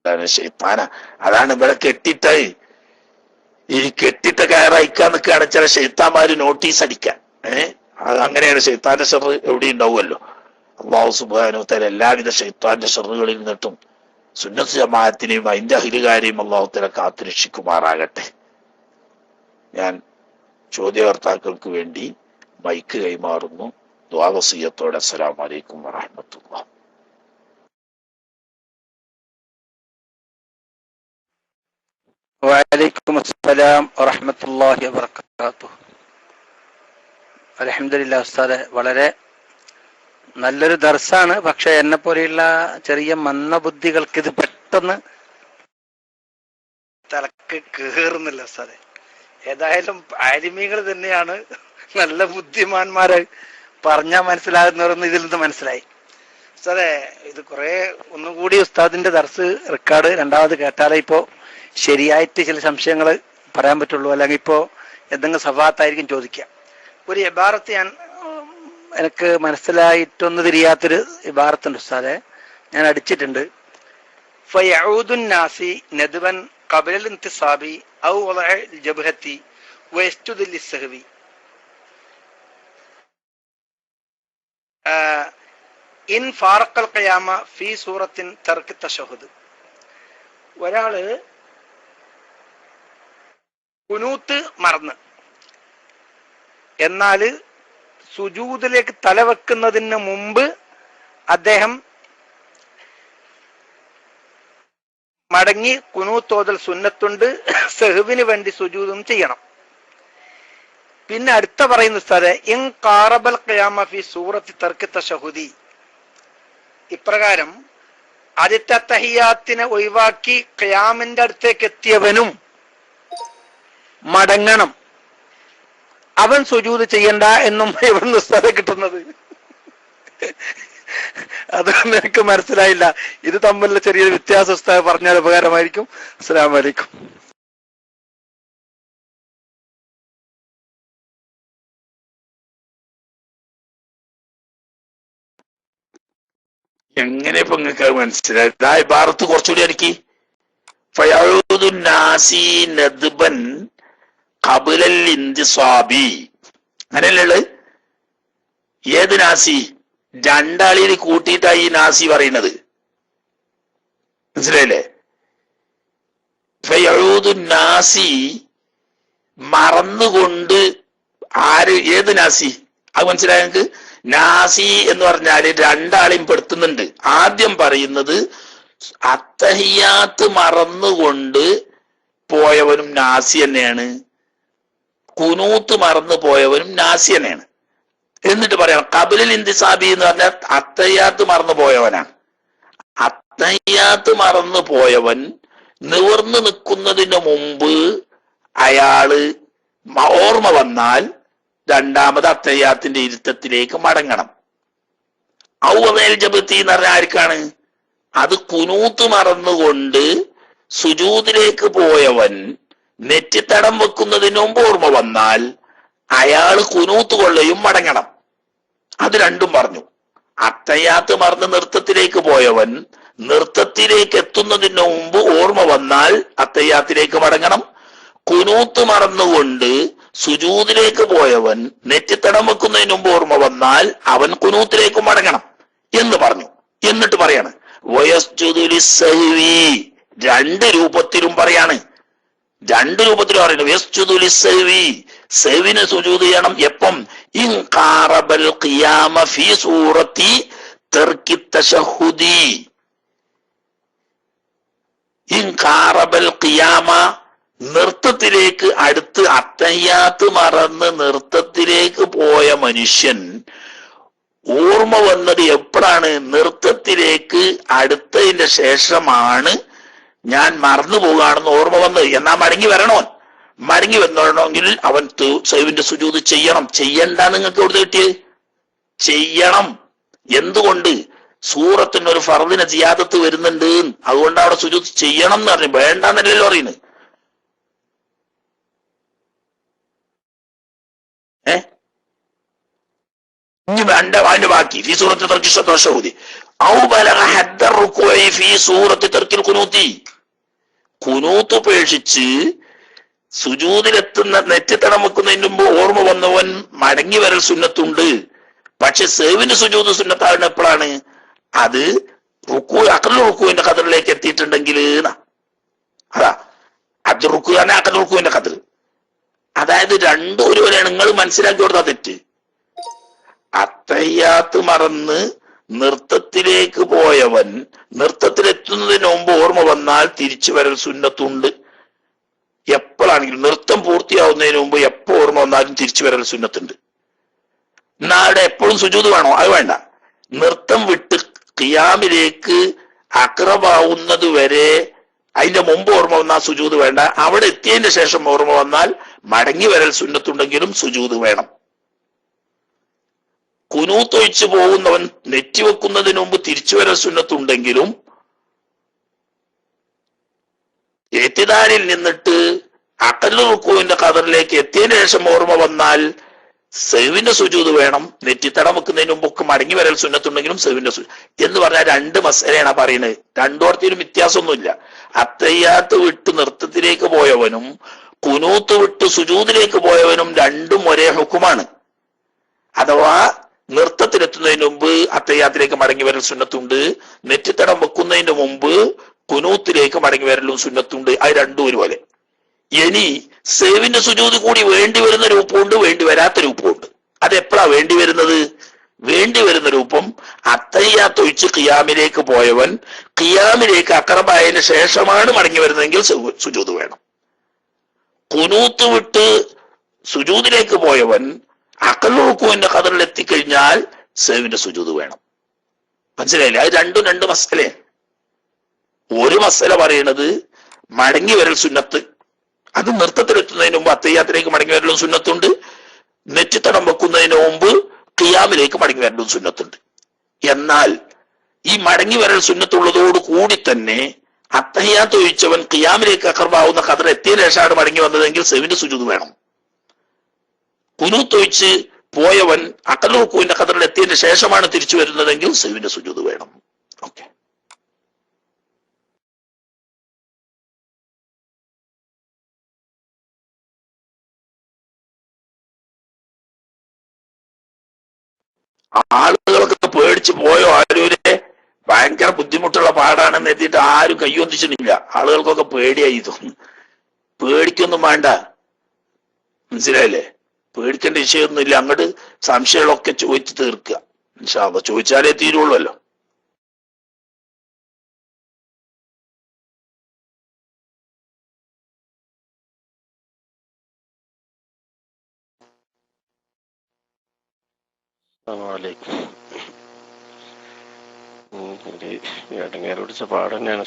ഷെയ്ത്താന. അതാണ് ഇവിടെ കെട്ടിട്ട് ഈ കെട്ടിട്ട കയറയക്കാൻ നിൽക്കുകയാണ് ചില ഷെയ്ത്താന്മാര് നോട്ടീസ് അടിക്കാൻ. അത് അങ്ങനെയാണ്. ഷെയ്ത്താന്റെ ഷെറ് എവിടെ ഉണ്ടാവുമല്ലോ. അല്ലാഹു സുബ്ഹാനഹു വ തആല എല്ലാവിധ ഷെയ്ത്താന്റെ ഷെറുകളിൽ നിന്നിട്ടും സുന്നത്ത് ജമാഅത്തിനെയും അതിന്റെ അഹിലുകാരെയും അല്ലാഹു തആല കാത്തുരക്ഷിക്കുമാറാകട്ടെ. ഞാൻ ചോദ്യകർത്താക്കൾക്ക് വേണ്ടി മൈക്ക് കൈമാറുന്നു. ദുആ വസിയ്യത്തോടെ അസ്സലാമു അലൈക്കും വറഹ്മത്തുള്ളാഹി. വഅലൈക്കും അസ്സലാം വറഹ്മത്തുള്ളാഹി വബറകാതുഹു. അൽഹംദുലില്ലാഹ് ഉസ്താദെ, വളരെ നല്ലൊരു ദർസാണ്. പക്ഷെ എന്നെ പോലെയുള്ള ചെറിയ മന്ദബുദ്ധികൾക്ക് ഇത് പെട്ടെന്ന് തലക്ക് കേറുന്നില്ല ഉസ്താദെ. ഏതായാലും ആലിമീങ്ങൾ തന്നെയാണ് നല്ല ബുദ്ധിമാന്മാരെ പറഞ്ഞാൽ മനസ്സിലാകുന്നവരെന്ന് ഇതിൽ നിന്ന് മനസ്സിലായി. ഉസ്താദെ, ഇത് കുറെ ഒന്നുകൂടി ഉസ്താദിന്റെ ദർസ് റെക്കോർഡ് രണ്ടാമത് കേട്ടാലേ ഇപ്പോ ശരിയായിട്ട് ചില സംശയങ്ങൾ പറയാൻ പറ്റുള്ളൂ. അല്ലെങ്കിൽ ഇപ്പോ എന്തെങ്കിലും സഫാത്തായിരിക്കും ചോദിക്കുക. ഒരു ഇബാറത്ത് എനിക്ക് മനസ്സിലായിട്ടൊന്നും തിരിയാത്തൊരു ഇബാറത്തുണ്ട് ഉസ്താദെ, ഞാൻ അടിച്ചിട്ടുണ്ട്. ഫയഊദുൻ നാസി നദ്വൻ ഖബല ഇൻതിസാബി ഔ വളഅ ജബ്ഹത്തി വയസ്തുദു ലിസ്സഹവി. ഇൻ ഫാറഖൽ ഖിയാമ ഫീ സൂറത്തിൻ തർക് തശഹുദ്. ഒരാള് കുനൂത്ത് മറന്ന് എന്നാല് സുജൂദിലേക്ക് തലവെക്കുന്നതിന് മുമ്പ് അദ്ദേഹം മടങ്ങി കുനൂത്തോതൽ സുന്നത്തുണ്ട്. സഹ്വിന് വേണ്ടി സുജൂദും ചെയ്യണം. പിന്നെ അടുത്ത പറയുന്ന ഉസ്താദെ, ഇൻ ഖാറബൽ ഖിയാമ ഫി സൂറത്തി തർക് തശഹുദി. ഇപ്രകാരം ആദ്യത്തെ തഹിയ്യാത്തിനെ ഒഴിവാക്കി ഖിയാമിന്റെ അടുത്തേക്ക് എത്തിയവനും മടങ്ങണം, അവൻ സുജൂദ് ചെയ്യണ്ട എന്നും എവിടുന്ന് ഉസ്താദെ കിട്ടുന്നത്? അതൊന്നും എനിക്ക് മനസ്സിലായില്ല. ഇത് തമ്മിലുള്ള ചെറിയൊരു വ്യത്യാസം ഉസ്താദ് പറഞ്ഞാൽ ഉപകാരമായിരിക്കും. അസ്സലാമു അലൈക്കും. എങ്ങനെ ഇപ്പൊ നിങ്ങൾക്ക് മനസ്സിലായി? ഭാരത്ത് കുറച്ചുകൂടി എനിക്ക് ഫയഊദുൻ നാസി നദ്ബൻ ഖബലൽ ഇൻതിസാബി. അങ്ങനെയല്ലേ? ഏത് നാസി? രണ്ടാളിൽ കൂട്ടിയിട്ടായി ഈ നാസി പറയുന്നത്. മനസ്സിലായില്ലേ? ഫയഊദുൻ നാസി മറന്നുകൊണ്ട് ആര്? ഏത് നാസി? അത് മനസ്സിലായ നിങ്ങൾക്ക്? നാസി എന്ന് പറഞ്ഞാല് രണ്ടാളെയും പെടുത്തുന്നുണ്ട്. ആദ്യം പറയുന്നത് അത്തഹിയാത്ത് മറന്നുകൊണ്ട് പോയവനും നാസി തന്നെയാണ്, കുനൂത്ത് മറന്നു പോയവനും നാസി തന്നെയാണ്. എന്നിട്ട് പറയാം ഖബലൽ ഇൻതിസാബി എന്ന് പറഞ്ഞാൽ അത്തഹിയാത്ത് മറന്നു പോയവനാണ്. അത്തഹിയാത്ത് മറന്നു പോയവൻ നിവർന്നു നിൽക്കുന്നതിന് മുമ്പ് അയാള് ഓർമ്മ വന്നാൽ രണ്ടാമത് അത്തഹിയാത്തിന്റെ ഇരുത്തത്തിലേക്ക് മടങ്ങണം. ഔവൽ ജബത്തി എന്ന് പറഞ്ഞാൽ ആർക്കാണ്? അത് കുനൂത്ത് മറന്നുകൊണ്ട് സുജൂദിലേക്ക് പോയവൻ നെറ്റിത്തടം വെക്കുന്നതിന് മുമ്പ് ഓർമ്മ വന്നാൽ അയാൾ കുനൂത്ത് കൊള്ളയും മടങ്ങണം. അത് രണ്ടും പറഞ്ഞു. അത്തഹിയാത്ത് മറന്ന് നൃത്തത്തിലേക്ക് പോയവൻ നൃത്തത്തിലേക്ക് എത്തുന്നതിന് മുമ്പ് ഓർമ്മ വന്നാൽ അത്തഹിയാത്തിലേക്ക് മടങ്ങണം. കുനൂത്ത് മറന്നുകൊണ്ട് സുജൂദിലേക്ക് പോയവൻ നെറ്റിത്തടം വെക്കുന്നതിന് മുമ്പ് ഓർമ്മ വന്നാൽ അവൻ കുനൂത്തിലേക്ക് മടങ്ങണം എന്ന് പറഞ്ഞു. എന്നിട്ട് പറയാണ് വയസ്ജുദു ലിസ്സഹ്വി. രണ്ട് രൂപത്തിലും പറയാണ്, രണ്ട് രൂപത്തിലും പറയുന്നത്. വയസ്ജുദു ലിസ്സഹ്വി, സഹ്വിന് സുജൂദ് ചെയ്യണം. എപ്പം? ഇൻ ഖാറബൽ ഖിയാമ ഫീ സൂറത്തി തർകി തശഹുദി. ഇൻ ഖാറബൽ ഖിയാമ, നൃത്തത്തിലേക്ക് അടുത്ത് അത്തഹിയാത്ത് മറന്ന് നൃത്തത്തിലേക്ക് പോയ മനുഷ്യൻ ഓർമ്മ വന്നത് എപ്പോഴാണ്? നൃത്തത്തിലേക്ക് അടുത്തതിന്റെ ശേഷമാണ് ഞാൻ മറന്നു പോവുകയാണെന്ന് ഓർമ്മ വന്നത്. എന്നാ മടങ്ങി വരണോ? മടങ്ങി വന്നോണമെങ്കിൽ അവൻ സഹ്വിന്റെ സുജൂദ് ചെയ്യണം. ചെയ്യണ്ട നിങ്ങൾക്ക് എവിടെ കിട്ടിയത്? ചെയ്യണം. എന്തുകൊണ്ട്? സൂറത്തിന് ഒരു ഫർദിന് സിയാദത്ത് വരുന്നുണ്ട്, അതുകൊണ്ട് അവിടെ സുജൂദ് ചെയ്യണം എന്ന് പറഞ്ഞു. വേണ്ടെന്നല്ലല്ലോ പറയുന്നത്. ഇനി അതിന്റെ ബാക്കി ഫീ സൂറത്ത് തർക്കി തശഹുദി ഔ ബലഗ ഹദ്ദ റുകൂഇ ഫീ സൂറത്ത് തർക്കിൽ ഖുനൂതി, ഖുനൂത്ത് ഉപേക്ഷിച്ച് സുജൂദിലെത്തുന്ന നെറ്റിത്തടം വെക്കുന്നതിന് മുമ്പ് ഓർമ്മ വന്നവൻ മടങ്ങി വരൽ സുന്നത്തുണ്ട്. പക്ഷെ സേവിന് സുജൂദ് സുന്നത്താകുന്ന എപ്പോഴാണ്? അത് അക്കൽ റുക്കുവിന്റെ ഖദറിലേക്ക് എത്തിയിട്ടുണ്ടെങ്കിൽ അതാ അബ്ദു റുക്കു തന്നെ അക്കൽ റുക്കുവിന്റെ ഖദർ. അതായത് രണ്ടും ഒരുവരെയാണ്. നിങ്ങൾ മനസ്സിലാക്കി കൊടുത്താ തെറ്റ്. അത്തഹിയ്യാത്ത് മറന്ന് നൃത്തത്തിലേക്ക് പോയവൻ നൃത്തത്തിലെത്തുന്നതിന് മുമ്പ് ഓർമ്മ വന്നാൽ തിരിച്ചു വരൽ സുന്നത്തുണ്ട്. എപ്പോഴാണെങ്കിലും നൃത്തം പൂർത്തിയാവുന്നതിന് മുമ്പ് എപ്പോ ഓർമ്മ വന്നാലും തിരിച്ചു വരൽ സുന്നത്തുണ്ട്. എന്നാ അവിടെ എപ്പോഴും സുജൂദ് വേണോ? അത് വേണ്ട. നൃത്തം വിട്ട് ഖിയാമിലേക്ക് അക്രമാവുന്നത് വരെ അതിന്റെ മുമ്പ് ഓർമ്മ വന്നാൽ സുജൂദ് വേണ്ട. അവിടെ എത്തിയതിന്റെ ശേഷം ഓർമ്മ വന്നാൽ മടങ്ങി വരൽ സുന്നത്തുണ്ടെങ്കിലും സുജൂദ് വേണം. കുനൂത്തൊഴിച്ചു പോകുന്നവൻ നെറ്റിവെക്കുന്നതിന് മുമ്പ് തിരിച്ചു വരൽ സുന്നത്തുണ്ടെങ്കിലും എത്തിദാലിൽ നിന്നിട്ട് അഖല്ലു റുക്കൂവിന്റെ ഖദറിലേക്ക് എത്തിയതിനു ശേഷം ഓർമ്മ വന്നാൽ സെവിന്റെ സുജൂദ് വേണം. നെറ്റിത്തടം വെക്കുന്നതിന് മുമ്പൊക്കെ മടങ്ങി വരൽ സുന്നത്തുണ്ടെങ്കിലും സെവിന്റെ എന്ന് പറഞ്ഞാൽ രണ്ട് മസലയാണ് പറയുന്നത്. രണ്ടോടത്തിനും വ്യത്യാസമൊന്നുമില്ല. അത്തയ്യാത്ത് വിട്ട് നൃത്തത്തിലേക്ക് പോയവനും കുനൂത്ത് വിട്ട് സുജൂദിലേക്ക് പോയവനും രണ്ടും ഒരേ ഹുക്കുമാണ്. അഥവാ നൃത്തത്തിലെത്തുന്നതിന് മുമ്പ് അത്തയ്യാത്തിലേക്ക് മടങ്ങി വരൽ സുന്നത്തുണ്ട്, നെറ്റിത്തടം വെക്കുന്നതിന് മുമ്പ് കുനൂത്തിലേക്ക് മടങ്ങി വരലും സുന്നത്തുണ്ട്. അത് രണ്ടും ഒരുപോലെ. ഇനി സേവിന്റെ സുജൂദ് കൂടി വേണ്ടി വരുന്ന രൂപമുണ്ട്, വേണ്ടി വരാത്ത രൂപമുണ്ട്. അതെപ്പോഴാ വേണ്ടി വരുന്നത്? വേണ്ടി വരുന്ന രൂപം അത്തയ്യാത്ത് ഒഴിച്ച് ഖിയാമിലേക്ക് പോയവൻ ഖിയാമിലേക്ക് അക്രമായതിനു ശേഷമാണ് മടങ്ങി വരുന്നതെങ്കിൽ സുജൂദ് വേണം. കുനൂത്ത് വിട്ട് സുജൂദിലേക്ക് പോയവൻ അഖല്ലു റുക്കൂവിന്റെ ഖദറിൽ എത്തിക്കഴിഞ്ഞാൽ സേവിന്റെ സുജൂദ് വേണം. മനസ്സിലായില്ലേ? അത് രണ്ടും രണ്ട് മസല. ഒരു മസല പറയണത് മടങ്ങി വരൽ സുന്നത്ത്, അത് നൃത്തത്തിലെത്തുന്നതിന് മുമ്പ് അത്തയ്യാത്തിലേക്ക് മടങ്ങി വരലും സുന്നത്തുണ്ട്, നെറ്റിത്തടം വെക്കുന്നതിന് മുമ്പ് ഖിയാമിലേക്ക് മടങ്ങി വരലും സുന്നത്തുണ്ട്. എന്നാൽ ഈ മടങ്ങി വരൽ സുന്നത്തുള്ളതോട് കൂടി തന്നെ അത്തഹിയ്യാത്ത് ഒഴിച്ചവൻ ഖിയാമിലേക്ക് അഖർബാവുന്ന ഖദർ എത്തിയതിനു ശേഷമാണ് മടങ്ങി വന്നതെങ്കിൽ സെവിന്റെ സുജൂദ് വേണം. കുനൂത്ത് ഒഴിച്ച് പോയവൻ അഖല്ലു റുക്കൂവിന്റെ ഖദറിൽ എത്തിയതിനു ശേഷമാണ് തിരിച്ചു വരുന്നതെങ്കിൽ സെവിന്റെ സുജൂദ് വേണം. ഓക്കെ. ആളുകളൊക്കെ പേടിച്ച് പോയോ? ആരൂരെ ഭയങ്കര ബുദ്ധിമുട്ടുള്ള പാടാണെന്ന് എത്തിയിട്ട് ആരും കയ്യൊന്നിച്ചിട്ടില്ല. ആളുകൾക്കൊക്കെ പേടിയായി തോന്നുന്നു. പേടിക്കൊന്നും വേണ്ട, മനസ്സിലായില്ലേ? പേടിക്കേണ്ട വിഷയമൊന്നുമില്ല. അങ്ങോട്ട് സംശയങ്ങളൊക്കെ ചോദിച്ചു തീർക്കുക. ഇൻഷാ അല്ലാഹ് ചോദിച്ചാലേ തീരുള്ളൂല്ലോ. ഏട്ടങ്ങേര് പിടിച്ച പാട് തന്നെയാണ്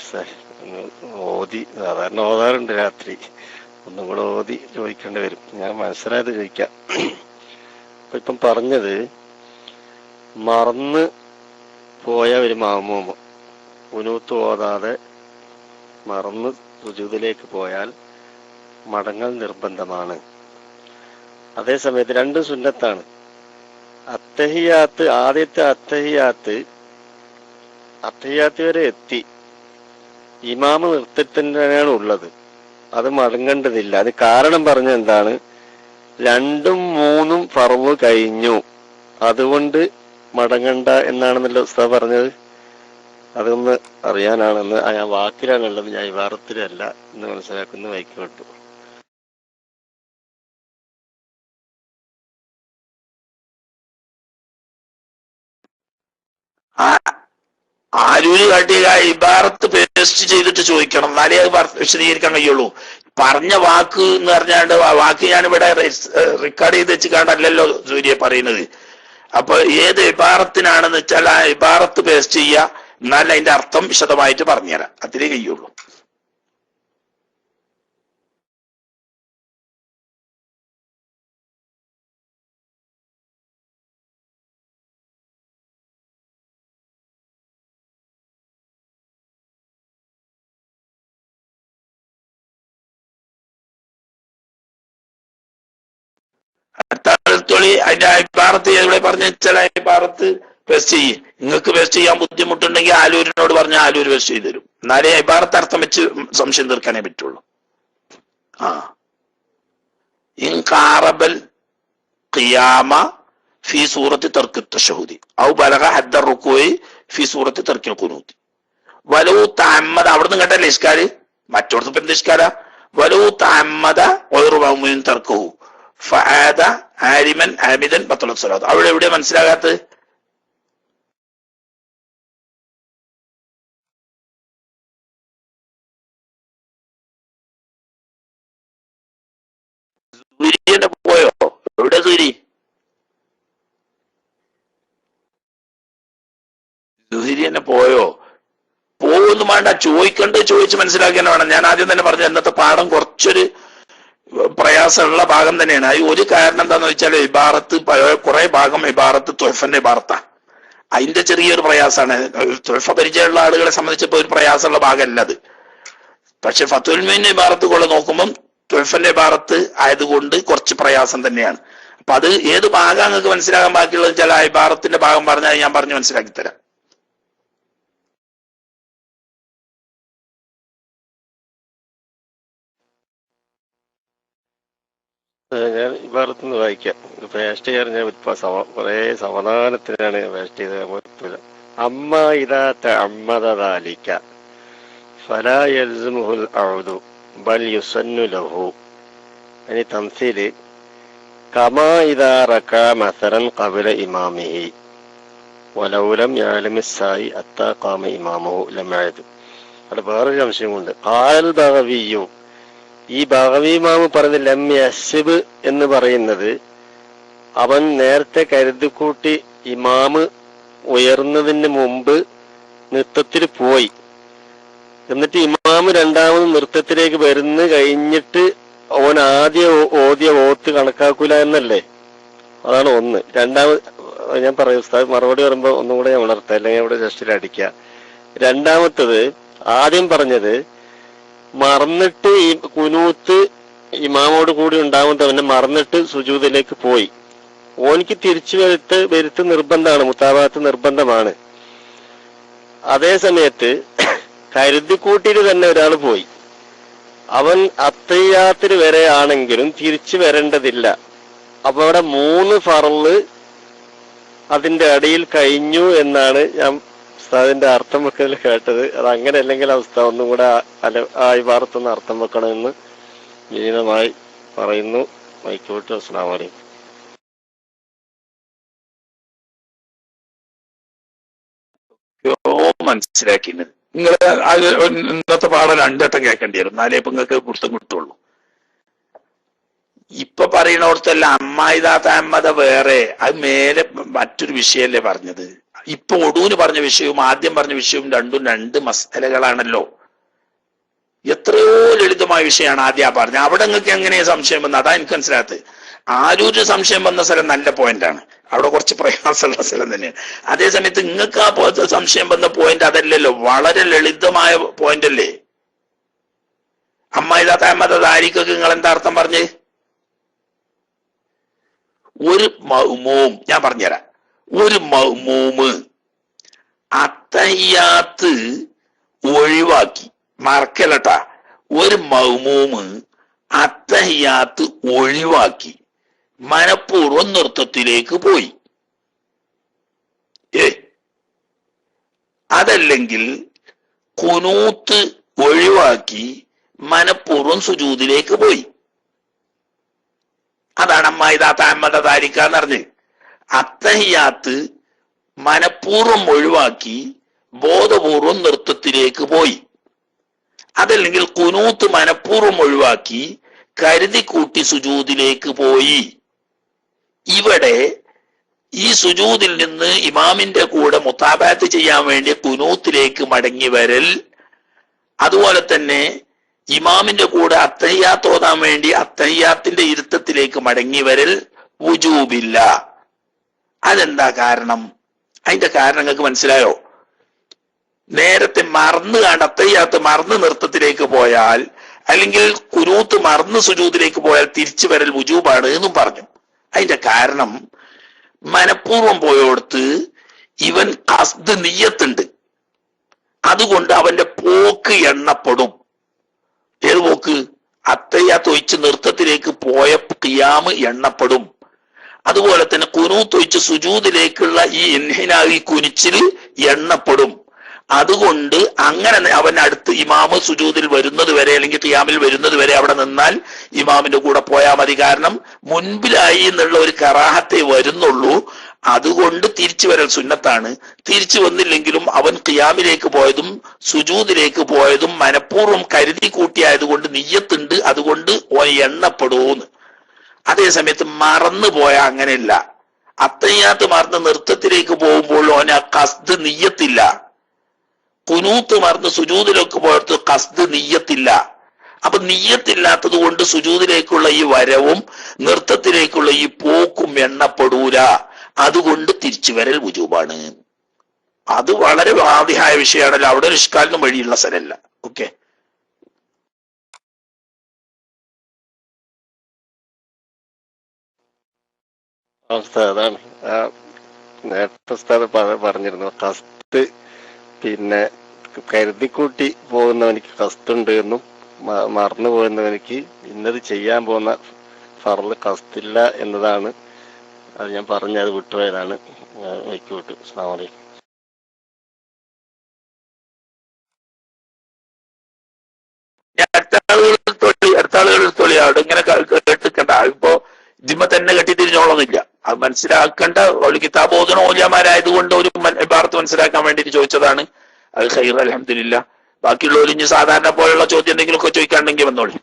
ഓതി. സാധാരണ ഓതാറുണ്ട് രാത്രി. ഒന്നും കൂടെ ഓതി ചോദിക്കേണ്ടി വരും. ഞാൻ മനസ്സിലായത് ചോദിക്കാം. ഇപ്പം പറഞ്ഞത് മറന്ന് പോയ ഒരു മാമൂമ് കുനൂത്ത് ഓതാതെ മറന്ന് സുജൂദിലേക്ക് പോയാൽ മടങ്ങൽ നിർബന്ധമാണ്. അതേസമയത്ത് രണ്ടും സുന്നത്താണ്. അത്തഹിയ്യാത്ത്, ആദ്യത്തെ അത്തഹിയ്യാത്ത് വരെ എത്തി ഇമാമ് നൃത്തത്തിനാണ് ഉള്ളത്, അത് മടങ്ങേണ്ടതില്ല. അത് കാരണം പറഞ്ഞ എന്താണ്? 2ഉം 3ഉം ഫർള് കഴിഞ്ഞു, അതുകൊണ്ട് മടങ്ങണ്ട എന്നാണെന്നല്ലോ ഉസ്താദ് പറഞ്ഞത്. അതൊന്ന് അറിയാനാണെന്ന്. ഞാൻ വാക്കിലാണുള്ളത്, ഞാൻ ഇബാറത്തിലല്ല എന്ന് മനസ്സിലാക്കുന്ന വൈക്കോട്ടു. ആരൂര് കാട്ടിയ ഇബാറത്ത് പേസ്റ്റ് ചെയ്തിട്ട് ചോദിക്കണം, എന്നാലേ അത് വിശദീകരിക്കാൻ കഴിയുള്ളൂ. പറഞ്ഞ വാക്ക് എന്ന് പറഞ്ഞാണ്ട് ആ വാക്ക് ഞാനിവിടെ റെക്കോർഡ് ചെയ്ത് വെച്ച് കാണ്ടല്ലോ സൂര്യ പറയുന്നത്. അപ്പൊ ഏത് ഇബാറത്തിനാണെന്ന് വെച്ചാൽ ആ ഇബാറത്ത് പേസ്റ്റ് ചെയ്യുക, എന്നാൽ അതിന്റെ അർത്ഥം വിശദമായിട്ട് പറഞ്ഞുതരാം. അതിലേ കഴിയുള്ളൂ. അടുത്തോളി അതിന്റെ അഭിപ്രായത്ത് ഇവിടെ പറഞ്ഞ ചില അഭിപ്രായത്ത് വെസ്റ്റ് ചെയ്യും. നിങ്ങൾക്ക് വെസ്റ്റ് ചെയ്യാൻ ബുദ്ധിമുട്ടുണ്ടെങ്കിൽ ആലൂരിനോട് പറഞ്ഞാൽ ആലൂര് വെസ്റ്റ് ചെയ്ത് തരും. എന്നാലേ അഭിപ്രായത്തെ അർത്ഥം വെച്ച് സംശയം തീർക്കാനേ പറ്റുള്ളൂ. ആ ഇൻകാറബൽ ഖിയാമ ഫി സൂറത്തി തർക്കി തശഹുദി ഔ ബലഗ ഹദ്ദ റുകൂഇ ഫി സൂറത്തി തർക്കിൽ ഖുനൂതി വലൗ തഅമ്മദ. അവിടുന്ന് കേട്ടല്ലേ ഇഷ്കാല്, മറ്റോടത്ത് ഇപ്പൊ എന്ത് ഇഷ്കാല? വലൗ തഅമ്മദ ഗൈറു മഅ്മൂമിൻ തർക്കുഹു ഫആദ ആലിമൻ ആമിദൻ ബത്തലത് സ്വലാത്ത്. അവിടെ എവിടെ മനസ്സിലാകാത്തത്? സൂര്യനെ പോയോ? എവിടെ സൂരി? സൂര്യനെ പോയോ? പോകുന്നു വേണ്ട, ചോദിച്ച് മനസ്സിലാക്കാൻ വേണം. ഞാൻ ആദ്യം തന്നെ പറഞ്ഞു ഇന്നത്തെ പാഠം കുറച്ചൊരു പ്രയാസമുള്ള ഭാഗം തന്നെയാണ്. അത് ഒരു കാരണം എന്താന്ന് വെച്ചാൽ ഇബാറത്ത് കുറെ ഭാഗം ഇബാറത്ത് തൊയ്ഫന്റെ ഇബാറത്താ. അതിന്റെ ചെറിയൊരു പ്രയാസമാണ്. തൊയ്ഫ പരിചയമുള്ള ആളുകളെ സംബന്ധിച്ചപ്പോ ഒരു പ്രയാസമുള്ള ഭാഗമല്ല അത്. പക്ഷെ ഫത്തുൽ മീൻ ഇബാറത്തുകൾ നോക്കുമ്പം തൊയ്ഫന്റെ ഇബാറത്ത് ആയതുകൊണ്ട് കുറച്ച് പ്രയാസം തന്നെയാണ്. അപ്പൊ അത് ഏത് ഭാഗം നിങ്ങൾക്ക് മനസ്സിലാകാൻ ബാക്കിയുള്ളത് ചില ഇബാറത്തിന്റെ ഭാഗം പറഞ്ഞാൽ ഞാൻ പറഞ്ഞു മനസ്സിലാക്കി തരാം. ഞാൻ ഇബാറത്തുനിന്ന് വായിക്കാം. ഫാസ്റ്റ് ചെയ്യാൻ ഞാൻ കുറെ സമാധാനത്തിനാണ് ഫാസ്റ്റ് ചെയ്തത്. അമ്മ ഇതാ തഅമ്മദ ദാലിക ഫലാ യൽസമുഹുൽ അഉദു ബൽ യുസന്നു ലഹു. ഇനി തംസീല് കമാ ഇദാ റകഅ മസലൻ ഖബല ഇമാമിഹി വലൗ ലം യഅലമി സായി അത്താ ഖാമ ഇമാമുഹു ലം യഅദ്. അവിടെ വേറൊരു സംശയമുണ്ട്. ഖാൽ ബഗവിയ്യു, ഈ ബഗവി ഇമാമ് പറഞ്ഞ ലം യസ്ബ് എന്ന് പറയുന്നത് അവൻ നേരത്തെ കരുതിക്കൂട്ടി ഇമാമ് ഉയർന്നതിന് മുമ്പ് നൃത്തത്തിൽ പോയി, എന്നിട്ട് ഇമാമ് രണ്ടാമത് നൃത്തത്തിലേക്ക് വരുന്ന കഴിഞ്ഞിട്ട് അവൻ ആദ്യം ഓതിയ ഓത്ത് കണക്കാക്കൂല എന്നല്ലേ? അതാണ് ഒന്ന്. രണ്ടാമത് ഞാൻ പറയും ഉസ്താദ് മറുപടി പറയുമ്പോ ഒന്നും കൂടെ ഞാൻ ഉണർത്താം, അല്ലെങ്കിൽ അവിടെ ജസ്റ്റിൽ അടിക്കുക. രണ്ടാമത്തത് ആദ്യം പറഞ്ഞത് മറന്നിട്ട് ഈ കുനൂത്ത് ഇമാമോട് കൂടി ഉണ്ടാവുന്നത് അവനെ മറന്നിട്ട് സുജൂദിലേക്ക് പോയി. ഓനിക്ക് തിരിച്ചു വരുത്ത് നിർബന്ധമാണ്, മുത്താബാത്ത് നിർബന്ധമാണ്. അതേ സമയത്ത് കരുതിക്കൂട്ടിയിട്ട് തന്നെ ഒരാൾ പോയി, അവൻ അത്തയ്യാത്തിന് വരെ ആണെങ്കിലും തിരിച്ചു വരേണ്ടതില്ല. അപ്പൊ അവിടെ 3 ഫർള് അതിന്റെ അടിയിൽ കഴിഞ്ഞു എന്നാണ് ഞാൻ ഉസ്താദിന്റെ അർത്ഥം വെക്കൽ കേട്ടത്. അത് അങ്ങനെ അല്ലെങ്കിൽ അവസ്ഥ ഒന്നും കൂടെ ആ ഇബാറത്തൊന്ന് അർത്ഥം വെക്കണമെന്ന് വിനീതമായി പറയുന്നു. മൈക്കോട്ട്. അസ്സലാമു അലൈക്കും. മനസ്സിലാക്കിയത് നിങ്ങൾ ഇന്നത്തെ പാഠം 2 വട്ടം കേൾക്കേണ്ടി വരും, എന്നാലേ ഇപ്പൊ നിങ്ങൾക്ക് പുസ്തകം കിട്ടുള്ളൂ. ഇപ്പൊ പറയുന്നിടത്തല്ല അമ്മായിദാത്ത അമ്മത വേറെ, അത് മേലെ മറ്റൊരു വിഷയല്ലേ പറഞ്ഞത്. ഇപ്പൊ ഒടുവിന് പറഞ്ഞ വിഷയവും ആദ്യം പറഞ്ഞ വിഷയവും രണ്ടും 2 മസലകളാണല്ലോ. എത്രയോ ലളിതമായ വിഷയമാണ് ആദ്യം പറഞ്ഞത്. അവിടെ നിങ്ങൾക്ക് എങ്ങനെയാ സംശയം വന്നത്? അതാ എനിക്ക് മനസ്സിലാത്തത്. ആരൂര് സംശയം വന്ന സ്ഥലം നല്ല പോയിന്റാണ്, അവിടെ കുറച്ച് പ്രയാസമുള്ള സ്ഥലം തന്നെയാണ്. അതേസമയത്ത് നിങ്ങൾക്ക് ആ സംശയം വന്ന പോയിന്റ് അതല്ലല്ലോ, വളരെ ലളിതമായ പോയിന്റ് അല്ലേ. അമ്മായിദാത്ത അമ്മത ദാരിക്കൊക്കെ നിങ്ങൾ എന്താ അർത്ഥം പറഞ്ഞേ? ഒരു മഅ്മൂം, ഞാൻ പറഞ്ഞുതരാം. ഒരു മഅ്മൂമ് അത്തഹിയ്യാത്ത് ഒഴിവാക്കി, മറക്കലട്ടാ. ഒരു മഅ്മൂമ് അത്തഹിയ്യാത്ത് ഒഴിവാക്കി മനഃപൂർവ്വം നൃത്തത്തിലേക്ക് പോയി. അതല്ലെങ്കിൽ ഖുനൂത്ത് ഒഴിവാക്കി മനഃപൂർവ്വം സുജൂദിലേക്ക് പോയി. അതാണ് അമ്മായിദാത്ത അമ്മത ദാരിക എന്ന് പറഞ്ഞത്. അത്തഹിയ്യാത്ത് മനഃപൂർവ്വം ഒഴിവാക്കി ബോധപൂർവം നൃത്തത്തിലേക്ക് പോയി. അതല്ലെങ്കിൽ ഖുനൂത്ത് മനഃപൂർവ്വം ഒഴിവാക്കി കരുതിക്കൂട്ടി സുജൂദിലേക്ക് പോയി. ഇവിടെ ഈ സുജൂദിൽ നിന്ന് ഇമാമിന്റെ കൂടെ മുതാബഅത്ത് ചെയ്യാൻ വേണ്ടി ഖുനൂത്തിലേക്ക് മടങ്ങി വരൽ, അതുപോലെ തന്നെ ഇമാമിന്റെ കൂടെ അത്തഹിയ്യാത്ത് ഓതാൻ വേണ്ടി അത്തഹിയ്യാത്തിന്റെ ഇരുത്തത്തിലേക്ക് മടങ്ങി വരൽ വുജൂബില്ല. അതെന്താ കാരണം? അതിന്റെ കാരണം നിങ്ങൾക്ക് മനസ്സിലായോ? നേരത്തെ മറന്നു കണ്ട് അത്തഹിയ്യാത്ത് മറന്ന് നൃത്തത്തിലേക്ക് പോയാൽ, അല്ലെങ്കിൽ ഖുനൂത്ത് മറന്ന് സുജൂദിലേക്ക് പോയാൽ തിരിച്ചു വരൽ വുജൂബാണ് എന്നും പറഞ്ഞു. അതിന്റെ കാരണം മനഃപൂർവ്വം പോയോടത്ത് ഇവൻ ഖസ്ദ് നിയ്യത്തുണ്ട്, അതുകൊണ്ട് അവന്റെ പോക്ക് എണ്ണപ്പെടും. ഏത് പോക്ക്? അത്തയ്യാത്ത് ഒഴിച്ച് നൃത്തത്തിലേക്ക് പോയ ഖിയാമ് എണ്ണപ്പെടും. അതുപോലെ തന്നെ ഖുനൂത്ത് ഒഴിച്ച് സുജൂദിലേക്കുള്ള ഈ ഇൻഹിനായി കുനിച്ചിൽ എണ്ണപ്പെടും. അതുകൊണ്ട് അങ്ങനെ അവൻ അടുത്ത് ഇമാമ് സുജൂദിൽ വരുന്നത് വരെ അല്ലെങ്കിൽ ഖിയാമിൽ വരുന്നത് വരെ അവിടെ നിന്നാൽ ഇമാമിന്റെ കൂടെ പോയാൽ മതി. കാരണം മുൻപിലായി എന്നുള്ള ഒരു കറാഹത്തെ വരുന്നുള്ളൂ. അതുകൊണ്ട് തിരിച്ചു വരൽ സുന്നത്താണ്. തിരിച്ചു വന്നില്ലെങ്കിലും അവൻ ഖിയാമിലേക്ക് പോയതും സുജൂദിലേക്ക് പോയതും മനഃപൂർവ്വം കരുതി കൂട്ടിയായതുകൊണ്ട് നിയ്യത്തുണ്ട്, അതുകൊണ്ട് ഓൻ എണ്ണപ്പെടൂന്ന്. അതേ സമയത്ത് മറന്നു പോയ അങ്ങനെയല്ല. അത്തയ്യാത്ത് മറന്ന് നൃത്തത്തിലേക്ക് പോകുമ്പോൾ ഓന് ഖസ്ദ് നിയ്യത്തില്ല. ഖുനൂത്ത് മറന്ന് സുജൂദിലേക്ക് പോയടത്ത് ഖസ്ദ് നിയ്യത്തില്ല. അപ്പൊ നിയ്യത്തില്ലാത്തത് കൊണ്ട് സുജൂദിലേക്കുള്ള ഈ വരവും നൃത്തത്തിലേക്കുള്ള ഈ പോക്കും എണ്ണപ്പെടൂല. അതുകൊണ്ട് തിരിച്ചു വരൽ വുജൂബാണ്. അത് വളരെ വാദിഹായ വിഷയമാണല്ലോ. അവിടെ ഒരു ഇഷ്കാലിനും വഴിയുള്ള സ്ഥലമല്ല. ഓക്കെ, അവസ്ഥ അതാണ്. നേരത്തെ ഉസ്താദ് പറഞ്ഞിരുന്നു കസ്ത്, പിന്നെ കരുതിക്കൂട്ടി പോകുന്നവനിക്ക് കസ്തുണ്ട് എന്നും മറന്നു പോകുന്നവനിക്ക് ഇന്നത് ചെയ്യാൻ പോകുന്ന ഫർള് കസ്തില്ല എന്നതാണ്. അത് ഞാൻ പറഞ്ഞത് വിട്ടുപോയതാണ്. വയ്ക്ക് വിട്ടു. അസ്സലാമു അലൈക്കും. അടുത്ത ആളുകൾ തൊളി അവിടെ ഇങ്ങനെ കേട്ടിക്കണ്ട. ഇപ്പോ ജിമ്മ തന്നെ കെട്ടിത്തിരിഞ്ഞോളന്നില്ല. അത് മനസ്സിലാക്കേണ്ട ഒരു കിതാബോധന ഓലിയമാരായതുകൊണ്ട് ഒരു ഭാഗത്ത് മനസ്സിലാക്കാൻ വേണ്ടിയിട്ട് ചോദിച്ചതാണ്. അത് ഖൈർ, അൽഹംദുലില്ലാ. ബാക്കിയുള്ളവർ ഇനി സാധാരണ പോലുള്ള ചോദ്യം എന്തെങ്കിലുമൊക്കെ ചോദിക്കാണ്ടെങ്കിൽ വന്നോളി.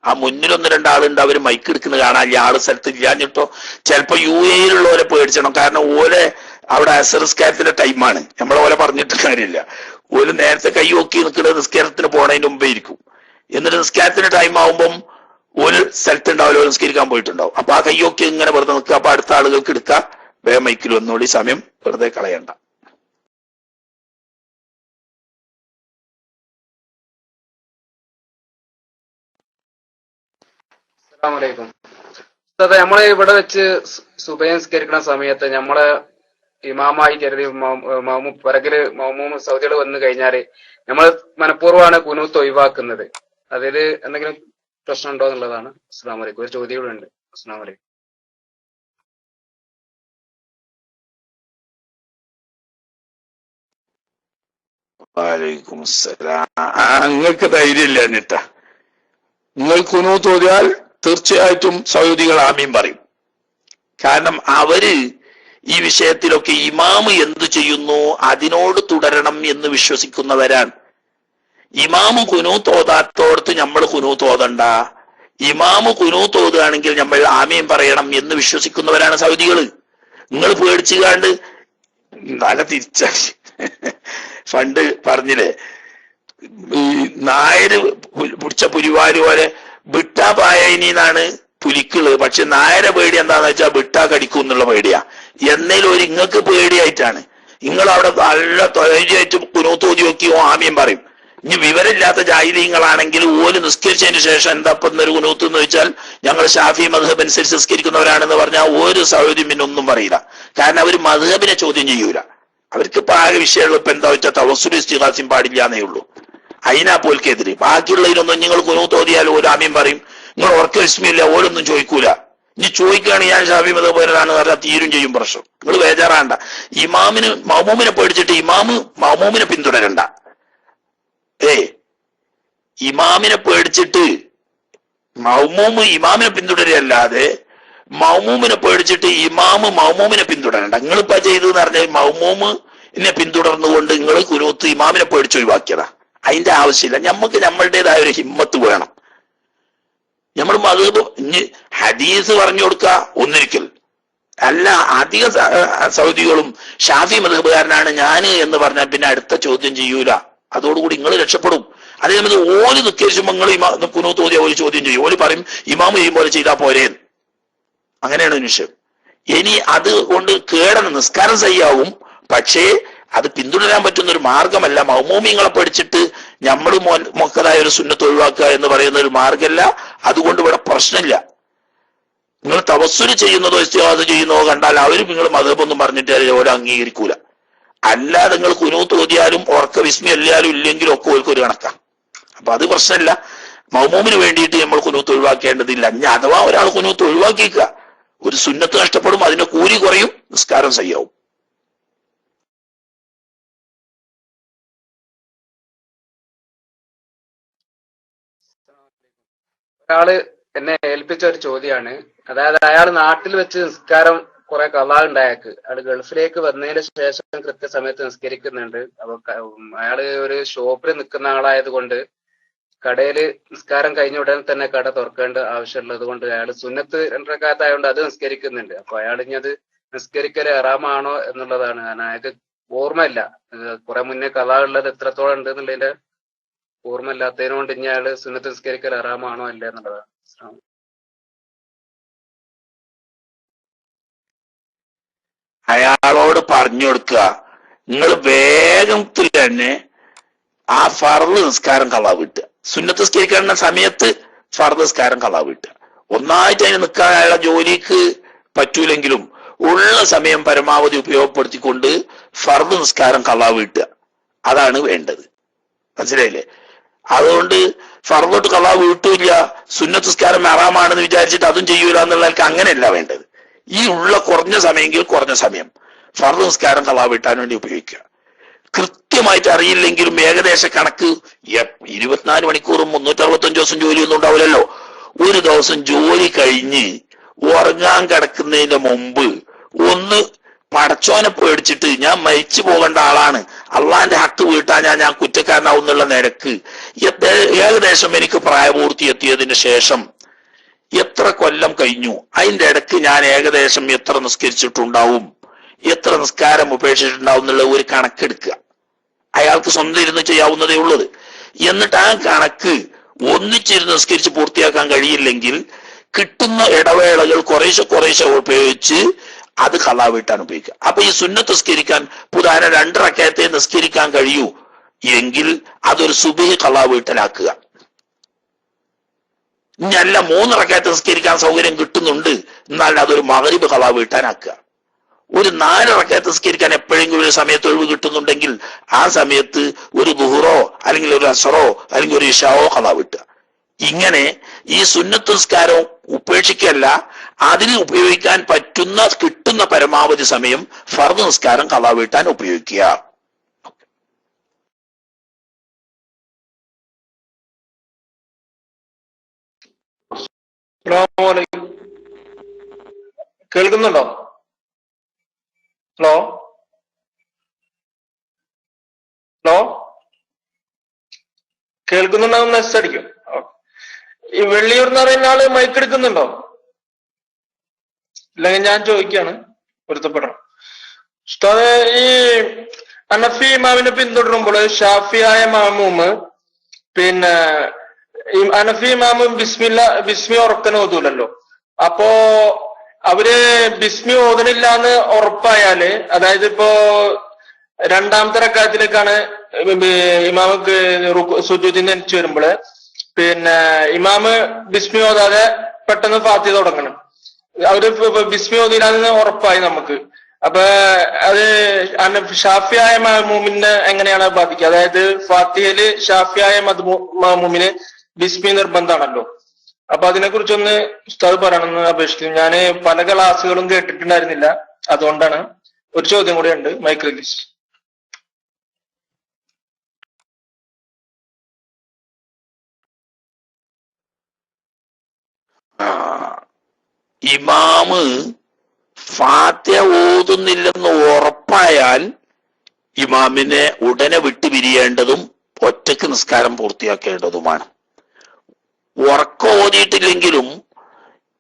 ആ മുന്നിലൊന്ന് രണ്ടാളുണ്ട്, അവര് മൈക്ക് എടുക്കുന്നത് കാണാനില്ല, ആള് സ്ഥലത്ത് ഇല്ലാഞ്ഞിട്ടോ. ചിലപ്പോ UAE-യിലുള്ളവരെ പേടിച്ചണം. കാരണം ഓലെ അവിടെ അസർസ്കാരത്തിന്റെ ടൈമാണ്. നമ്മളെ പോലെ പറഞ്ഞിട്ട് കാര്യമില്ല. ഓല് നേരത്തെ കൈ നോക്കി നിൽക്കുന്നത് നിസ്കാരത്തിന് പോണതിന് മുമ്പേ ഇരിക്കും. എന്നിട്ട് നിസ്കാരത്തിന്റെ ടൈം ആവുമ്പം ഒരു സ്ഥലത്തുണ്ടാവില്ല, ഒരു നിസ്കരിക്കാൻ പോയിട്ടുണ്ടാവും. അപ്പൊ ആ കൈ നോക്കി ഇങ്ങനെ വെറുതെ നിൽക്കുക. അപ്പൊ അടുത്ത ആളുകൾക്ക് എടുക്കുക. വേഗം മൈക്കിൽ വന്നോളി, സമയം വെറുതെ കളയണ്ട. അസ്സലാമലൈക്കും. നമ്മള് ഇവിടെ വെച്ച് സുബഹി നിസ്കരിക്കുന്ന സമയത്ത് നമ്മള് ഇമാമായി കരുതി പിറകില് മൗമൂമ് സൗദികൾ വന്നു കഴിഞ്ഞാല് നമ്മൾ മനഃപൂർവ്വമാണ് കുനൂത്ത് ഒഴിവാക്കുന്നത്. അതിൽ എന്തെങ്കിലും പ്രശ്നം ഉണ്ടോ എന്നുള്ളതാണ്. അസ്സലാമു അലൈക്കും. ഒരു ചോദ്യം കൂടെ ഉണ്ട്. അസ്സലാമു അലൈക്കും. വലൈക്കും സലാം. നിങ്ങൾക്ക് ധൈര്യമില്ല എന്നിട്ടാ. നിങ്ങൾ കുനൂത്ത് ഓതിയാൽ തീർച്ചയായിട്ടും സൗദികൾ ആമീൻ പറയും. കാരണം അവര് ഈ വിഷയത്തിലൊക്കെ ഇമാമ് എന്തു ചെയ്യുന്നു അതിനോട് തുടരണം എന്ന് വിശ്വസിക്കുന്നവരാണ്. ഇമാമ് കുനൂത്ത് ഓതാത്തോടത്ത് നമ്മൾ കുനൂത്ത് ഓതണ്ട, ഇമാമ് കുനൂത്ത് ഓതുകയാണെങ്കിൽ നമ്മൾ ആമീൻ പറയണം എന്ന് വിശ്വസിക്കുന്നവരാണ് സൗദികള്. നിങ്ങൾ പേടിച്ചുകാണ്ട് നല്ല തിരിച്ച പണ്ട് പറഞ്ഞില്ലേ, ഈ നായര് പിടിച്ച പുലിവാര് പോലെ വിട്ടാ പായനിന്നാണ് പുലിക്കള്. പക്ഷെ നായരെ പേടി എന്താന്ന് വെച്ചാൽ വിട്ടാ കടിക്കും എന്നുള്ള പേടിയാ. എന്നേലും ഒരു ഇങ്ങക്ക് പേടിയായിട്ടാണ്. നിങ്ങൾ അവിടെ നല്ല തൊഴിലായിട്ട് കുനൂത്ത് ഓതി നോക്കിയോ ആമീൻ പറയും. ഇനി വിവരമില്ലാത്ത ജാഹിലീങ്ങളാണെങ്കിൽ ഓല് നിസ്കരിച്ചതിന് ശേഷം എന്താ ഒരു കുനൂത്ത് എന്ന് വെച്ചാൽ ഞങ്ങൾ ഷാഫി മദ്ഹബ് അനുസരിച്ച് നിസ്കരിക്കുന്നവരാണെന്ന് പറഞ്ഞാൽ ഒരു സൗദിയും പിന്നെ ഒന്നും പറയില്ല. കാരണം അവർ മദ്ഹബിനെ ചോദ്യം ചെയ്യൂല. അവർക്ക് ഇപ്പൊ ആകെ വിഷയമുള്ള ഇപ്പൊ എന്താ വെച്ചാൽ തവസ്സുൽ ഇസ്തിഗാസിൻ പാടില്ല എന്നേ ഉള്ളൂ. അതിനാ പോൽക്കെതിരെ. ബാക്കിയുള്ളതിനൊന്നും നിങ്ങൾ കുനൂത്ത് ഓതിയാൽ ഓരോ ആമീൻ പറയും. നിങ്ങൾ ഉറക്ക വിസ്മില്ല, ഓരൊന്നും ചോദിക്കൂല. ഇനി ചോദിക്കുകയാണെങ്കിൽ ഞാൻ ഷാഫി മദ്ഹബിലാണെന്ന് പറഞ്ഞാൽ തീരും ചെയ്യും പ്രശ്നം. നിങ്ങൾ ബേജാറാണ്ട. ഇമാമിന് മൗമൂമിനെ പേടിച്ചിട്ട് ഇമാമ് മൗമൂമിനെ പിന്തുടരണ്ട. ഇമാമിനെ പേടിച്ചിട്ട് മൗമൂമ് ഇമാമിനെ പിന്തുടരല്ലാതെ മൗമൂമിനെ പേടിച്ചിട്ട് ഇമാമ് മൗമൂമിനെ പിന്തുടരണ്ട. നിങ്ങളിപ്പോ ചെയ്തെന്ന് പറഞ്ഞാൽ മൗമൂമിനെ പിന്തുടർന്നുകൊണ്ട് നിങ്ങൾ കുനൂത്ത് ഇമാമിനെ പേടിച്ച് ഒഴിവാക്കിയതാ. അതിന്റെ ആവശ്യമില്ല. നമുക്ക് നമ്മളുടേതായ ഒരു ഹിമ്മത്ത് വേണം. നമ്മൾ മദ്ഹബ് ഇനി ഹദീസ് പറഞ്ഞു കൊടുക്കുക ഒന്നിരിക്കൽ അല്ല. അധിക സൗദികളും ഷാഫി മദ്ഹബുകാരനാണ് ഞാന് എന്ന് പറഞ്ഞാൽ പിന്നെ അടുത്ത ചോദ്യം ചെയ്യൂല. അതോടുകൂടി നിങ്ങൾ രക്ഷപ്പെടും. അതേസമയത്ത് ഓല് നിസ്കരിച്ചുമ്പോൾ നിങ്ങൾ കുനൂത്ത് ഓതിയ ഓല് ചോദ്യം ചെയ്യും. ഓല് പറയും ഇമാമ് ചെയ്യും പോലെ ചെയ്താൽ പോരേന്ന്. അങ്ങനെയാണ് വിഷയം. ഇനി അത് കൊണ്ട് കേടന്ന് നിസ്കാരം സയ്യാവും, പക്ഷേ അത് പിന്തുടരാൻ പറ്റുന്ന ഒരു മാർഗമല്ല. മൗമൂമിങ്ങളെ പഠിച്ചിട്ട് നമ്മൾ മൊക്കതായ ഒരു സുന്നത്ത് ഒഴിവാക്കുക എന്ന് പറയുന്ന ഒരു മാർഗമല്ല. അതുകൊണ്ട് ഇവിടെ പ്രശ്നമില്ല. നിങ്ങൾ തവസ്സുല് ചെയ്യുന്നതോ ഇസ്തിഹാദ ചെയ്യുന്നതോ കണ്ടാൽ അവരും നിങ്ങൾ മദ്ഹബൊന്നും പറഞ്ഞിട്ട് ഓരോ അംഗീകരിക്കൂല. അല്ലാതെ നിങ്ങൾ കുനൂത്ത് ഓതിയാലും ഉറക്ക വിസ്മി എല്ലാലും ഇല്ലെങ്കിലും ഒക്കെ ഓർക്ക് ഒരു കണക്കാം. അപ്പൊ അത് പ്രശ്നമില്ല. മൗമൂമിന് വേണ്ടിയിട്ട് നമ്മൾ കുനൂത്ത് ഒഴിവാക്കേണ്ടതില്ല. ഇനി അഥവാ ഒരാൾ കുനൂത്ത് ഒഴിവാക്കിക്കുക, ഒരു സുന്നത്ത് നഷ്ടപ്പെടും, അതിന്റെ കൂലി കുറയും, നിസ്കാരം സയ്യാവും. ഒരാള് എന്നെ ഏൽപ്പിച്ച ഒരു ചോദ്യമാണ്. അതായത് അയാൾ നാട്ടിൽ വെച്ച് നിസ്കാരം കുറെ കലാണ്ടായക്ക് അയാൾ ഗൾഫിലേക്ക് വന്നതിന് ശേഷം കൃത്യസമയത്ത് നിസ്കരിക്കുന്നുണ്ട്. അപ്പൊ അയാള് ഒരു ഷോപ്പിൽ നിൽക്കുന്ന ആളായത് കൊണ്ട് കടയില് നിസ്കാരം കഴിഞ്ഞ ഉടനെ തന്നെ കട തുറക്കേണ്ട ആവശ്യമുള്ളത് കൊണ്ട് അയാൾ സുന്നത്ത് രണ്ടരക്കാലത്തായതുകൊണ്ട് അത് നിസ്കരിക്കുന്നുണ്ട്. അപ്പൊ അയാൾ ഇനി അത് നിസ്കരിക്കൽ ഹറാമാണോ എന്നുള്ളതാണ്. കാരണം അയാൾക്ക് ഓർമ്മയില്ല, കുറെ മുന്നേ കലാ ഉള്ളത് എത്രത്തോളം ഉണ്ട് എന്നുള്ളതിന്റെ ഓർമ്മയില്ലാത്തതിനെ കൊണ്ട് ഇനി അയാള് സുന്നത്ത് നിസ്കരിക്കൽ ഹറാമാണോ അല്ല എന്നുള്ളതാണ്. അയാളോട് പറഞ്ഞു കൊടുക്കുക, നിങ്ങൾ വേഗത്തിൽ തന്നെ ആ ഫർള് നിസ്കാരം കളാ വിട്ടുക. സുന്നത്ത് നിസ്കരിക്കേണ്ട സമയത്ത് ഫർള് നിസ്കാരം കളാ വിട്ടുക. ഒന്നായിട്ട് അതിന് നിൽക്കാൻ അയാളെ ജോലിക്ക് പറ്റൂലെങ്കിലും ഉള്ള സമയം പരമാവധി ഉപയോഗപ്പെടുത്തിക്കൊണ്ട് ഫർള് നിസ്കാരം കളാ വിട്ടുക. അതാണ് വേണ്ടത്. മനസ്സിലായില്ലേ? അതുകൊണ്ട് ഫർളോട്ട് കളാ വീട്ടില്ല, സുന്നത്ത് നിസ്കാരം ഹറാമാണെന്ന് വിചാരിച്ചിട്ട് അതും ചെയ്യൂല എന്നുള്ളവർക്ക് അങ്ങനെയല്ല വേണ്ടത്. ഈ ഉള്ള കുറഞ്ഞ സമയമെങ്കിൽ കുറഞ്ഞ സമയം ഫർള് നിസ്കാരം കളാ വീട്ടാൻ വേണ്ടി ഉപയോഗിക്കുക. കൃത്യമായിട്ട് അറിയില്ലെങ്കിലും ഏകദേശ കണക്ക് 24 മണിക്കൂറും 365 ദിവസം ജോലിയൊന്നും ഉണ്ടാവില്ലല്ലോ. ഒരു ദിവസം ജോലി കഴിഞ്ഞ് ഉറങ്ങാൻ കിടക്കുന്നതിന്റെ മുമ്പ് ഒന്ന് പടച്ചോനെ പേടിച്ചിട്ട് ഞാൻ മരിച്ചു പോകേണ്ട ആളാണ്, അള്ളാന്റെ ഹക്ക് വീട്ടാൻ ഞാൻ കുറ്റക്കാരനാവുന്നുള്ള നിരക്ക് ഏകദേശം എനിക്ക് പ്രായപൂർത്തി എത്തിയതിന് ശേഷം എത്ര കൊല്ലം കഴിഞ്ഞു, അതിന്റെ ഇടയ്ക്ക് ഞാൻ ഏകദേശം എത്ര നിസ്കരിച്ചിട്ടുണ്ടാവും, എത്ര നിസ്കാരം ഉപേക്ഷിച്ചിട്ടുണ്ടാവും എന്നുള്ള ഒരു കണക്കെടുക്കുക. അയാൾക്ക് സ്വന്തം ഇരുന്ന് ചെയ്യാവുന്നതേ ഉള്ളത്. എന്നിട്ട് ആ കണക്ക് ഒന്നിച്ചിരുന്ന് നിസ്കരിച്ച് പൂർത്തിയാക്കാൻ കഴിയില്ലെങ്കിൽ കിട്ടുന്ന ഇടവേളകൾ കുറേശ്ശെ ഉപയോഗിച്ച് അത് ഖളാ വീട്ടാൻ ഉപയോഗിക്കുക. അപ്പൊ ഈ സുന്നത്ത് നിസ്കരിക്കാൻ പുതാന 2 റക്അത്തെ നിസ്കരിക്കാൻ കഴിയൂ എങ്കിൽ അതൊരു സുബ്ഹി ഖളാ വീട്ടലാക്കുക. ഇനിയല്ല 3 റക്അത്ത് നിസ്കരിക്കാൻ സൗകര്യം കിട്ടുന്നുണ്ട്, എന്നാൽ അതൊരു മഗ്രിബ് ഖളാ വീട്ടാനാക്കുക. ഒരു 4 റക്അത്ത് നിസ്കരിക്കാൻ എപ്പോഴെങ്കിലും ഒരു സമയത്ത് ഒഴിവ് കിട്ടുന്നുണ്ടെങ്കിൽ ആ സമയത്ത് ഒരു ദുഹറോ അല്ലെങ്കിൽ ഒരു അസറോ അല്ലെങ്കിൽ ഒരു ഇശാവോ ഖളാ വീട്ടുക. ഇങ്ങനെ ഈ സുന്നത്ത് നിസ്കാരം ഉപേക്ഷിക്കല്ല, അതിന് ഉപയോഗിക്കാൻ പറ്റുന്ന കിട്ടുന്ന പരമാവധി സമയം ഫർദ് നിസ്കാരം ഖളാ വീട്ടാൻ ഉപയോഗിക്കുക. കേൾക്കുന്നുണ്ടോ? ഹലോ ഹലോ കേൾക്കുന്നുണ്ടാവും, മെസ്സേജ് അടിക്കും. ഈ വെള്ളിയൂർ എന്ന് പറയുന്ന ആള് മൈക്ക് എടുക്കുന്നുണ്ടോ? ഇല്ലെങ്കിൽ ഞാൻ ചോദിക്കാണ്, പൊരുത്തപ്പെടണം. ഉസ്താദേ, ഈ ഹനഫി ഇമാമിനെ പിന്തുടരുമ്പോൾ ഷാഫിയായ മാമൂമ് പിന്നെ ഈ ഹനഫി ഇമാമും ബിസ്മി ഉറക്കനെ ഓതൂലല്ലോ. അപ്പോ അവര് ബിസ്മി ഓതണില്ലാന്ന് ഉറപ്പായാല്, അതായത് ഇപ്പോ 2ാമത്തെ റക്അത്തിലേക്കാണ് ഇമാമക്ക് സുജൂദിന് എണിച്ചു വരുമ്പോള് പിന്നെ ഇമാമ് ബിസ്മി ഓതാതെ പെട്ടെന്ന് ഫാത്തിഹ തുടങ്ങണം. അവര് ബിസ്മി ഓതിയില്ലാന്ന് ഉറപ്പായി നമുക്ക്. അപ്പൊ അത് ഷാഫിയായ മാമൂമിനെ എങ്ങനെയാണ് ബാധിക്കുക? അതായത് ഫാത്തിഹയില് ഷാഫിയായ മാമൂമിന് ബിസ്മി നിർബന്ധമാണല്ലോ. അപ്പൊ അതിനെ കുറിച്ചൊന്ന് ഉസ്താദ് പറയണമെന്ന് അപേക്ഷിച്ചു. ഞാൻ പല ക്ലാസ്സുകളും കേട്ടിട്ടുണ്ടായിരുന്നില്ല, അതുകൊണ്ടാണ്. ഒരു ചോദ്യം കൂടെ ഉണ്ട്, മൈക്ക് റിലീസ്. ഇമാമ് ഫാത്തിഹ ഓതുന്നില്ലെന്ന് ഉറപ്പായാൽ ഇമാമിനെ ഉടനെ വിട്ടുപിരിയേണ്ടതും ഒറ്റക്ക് നിസ്കാരം പൂർത്തിയാക്കേണ്ടതുമാണ്. ഉറക്കം ഓതിയിട്ടില്ലെങ്കിലും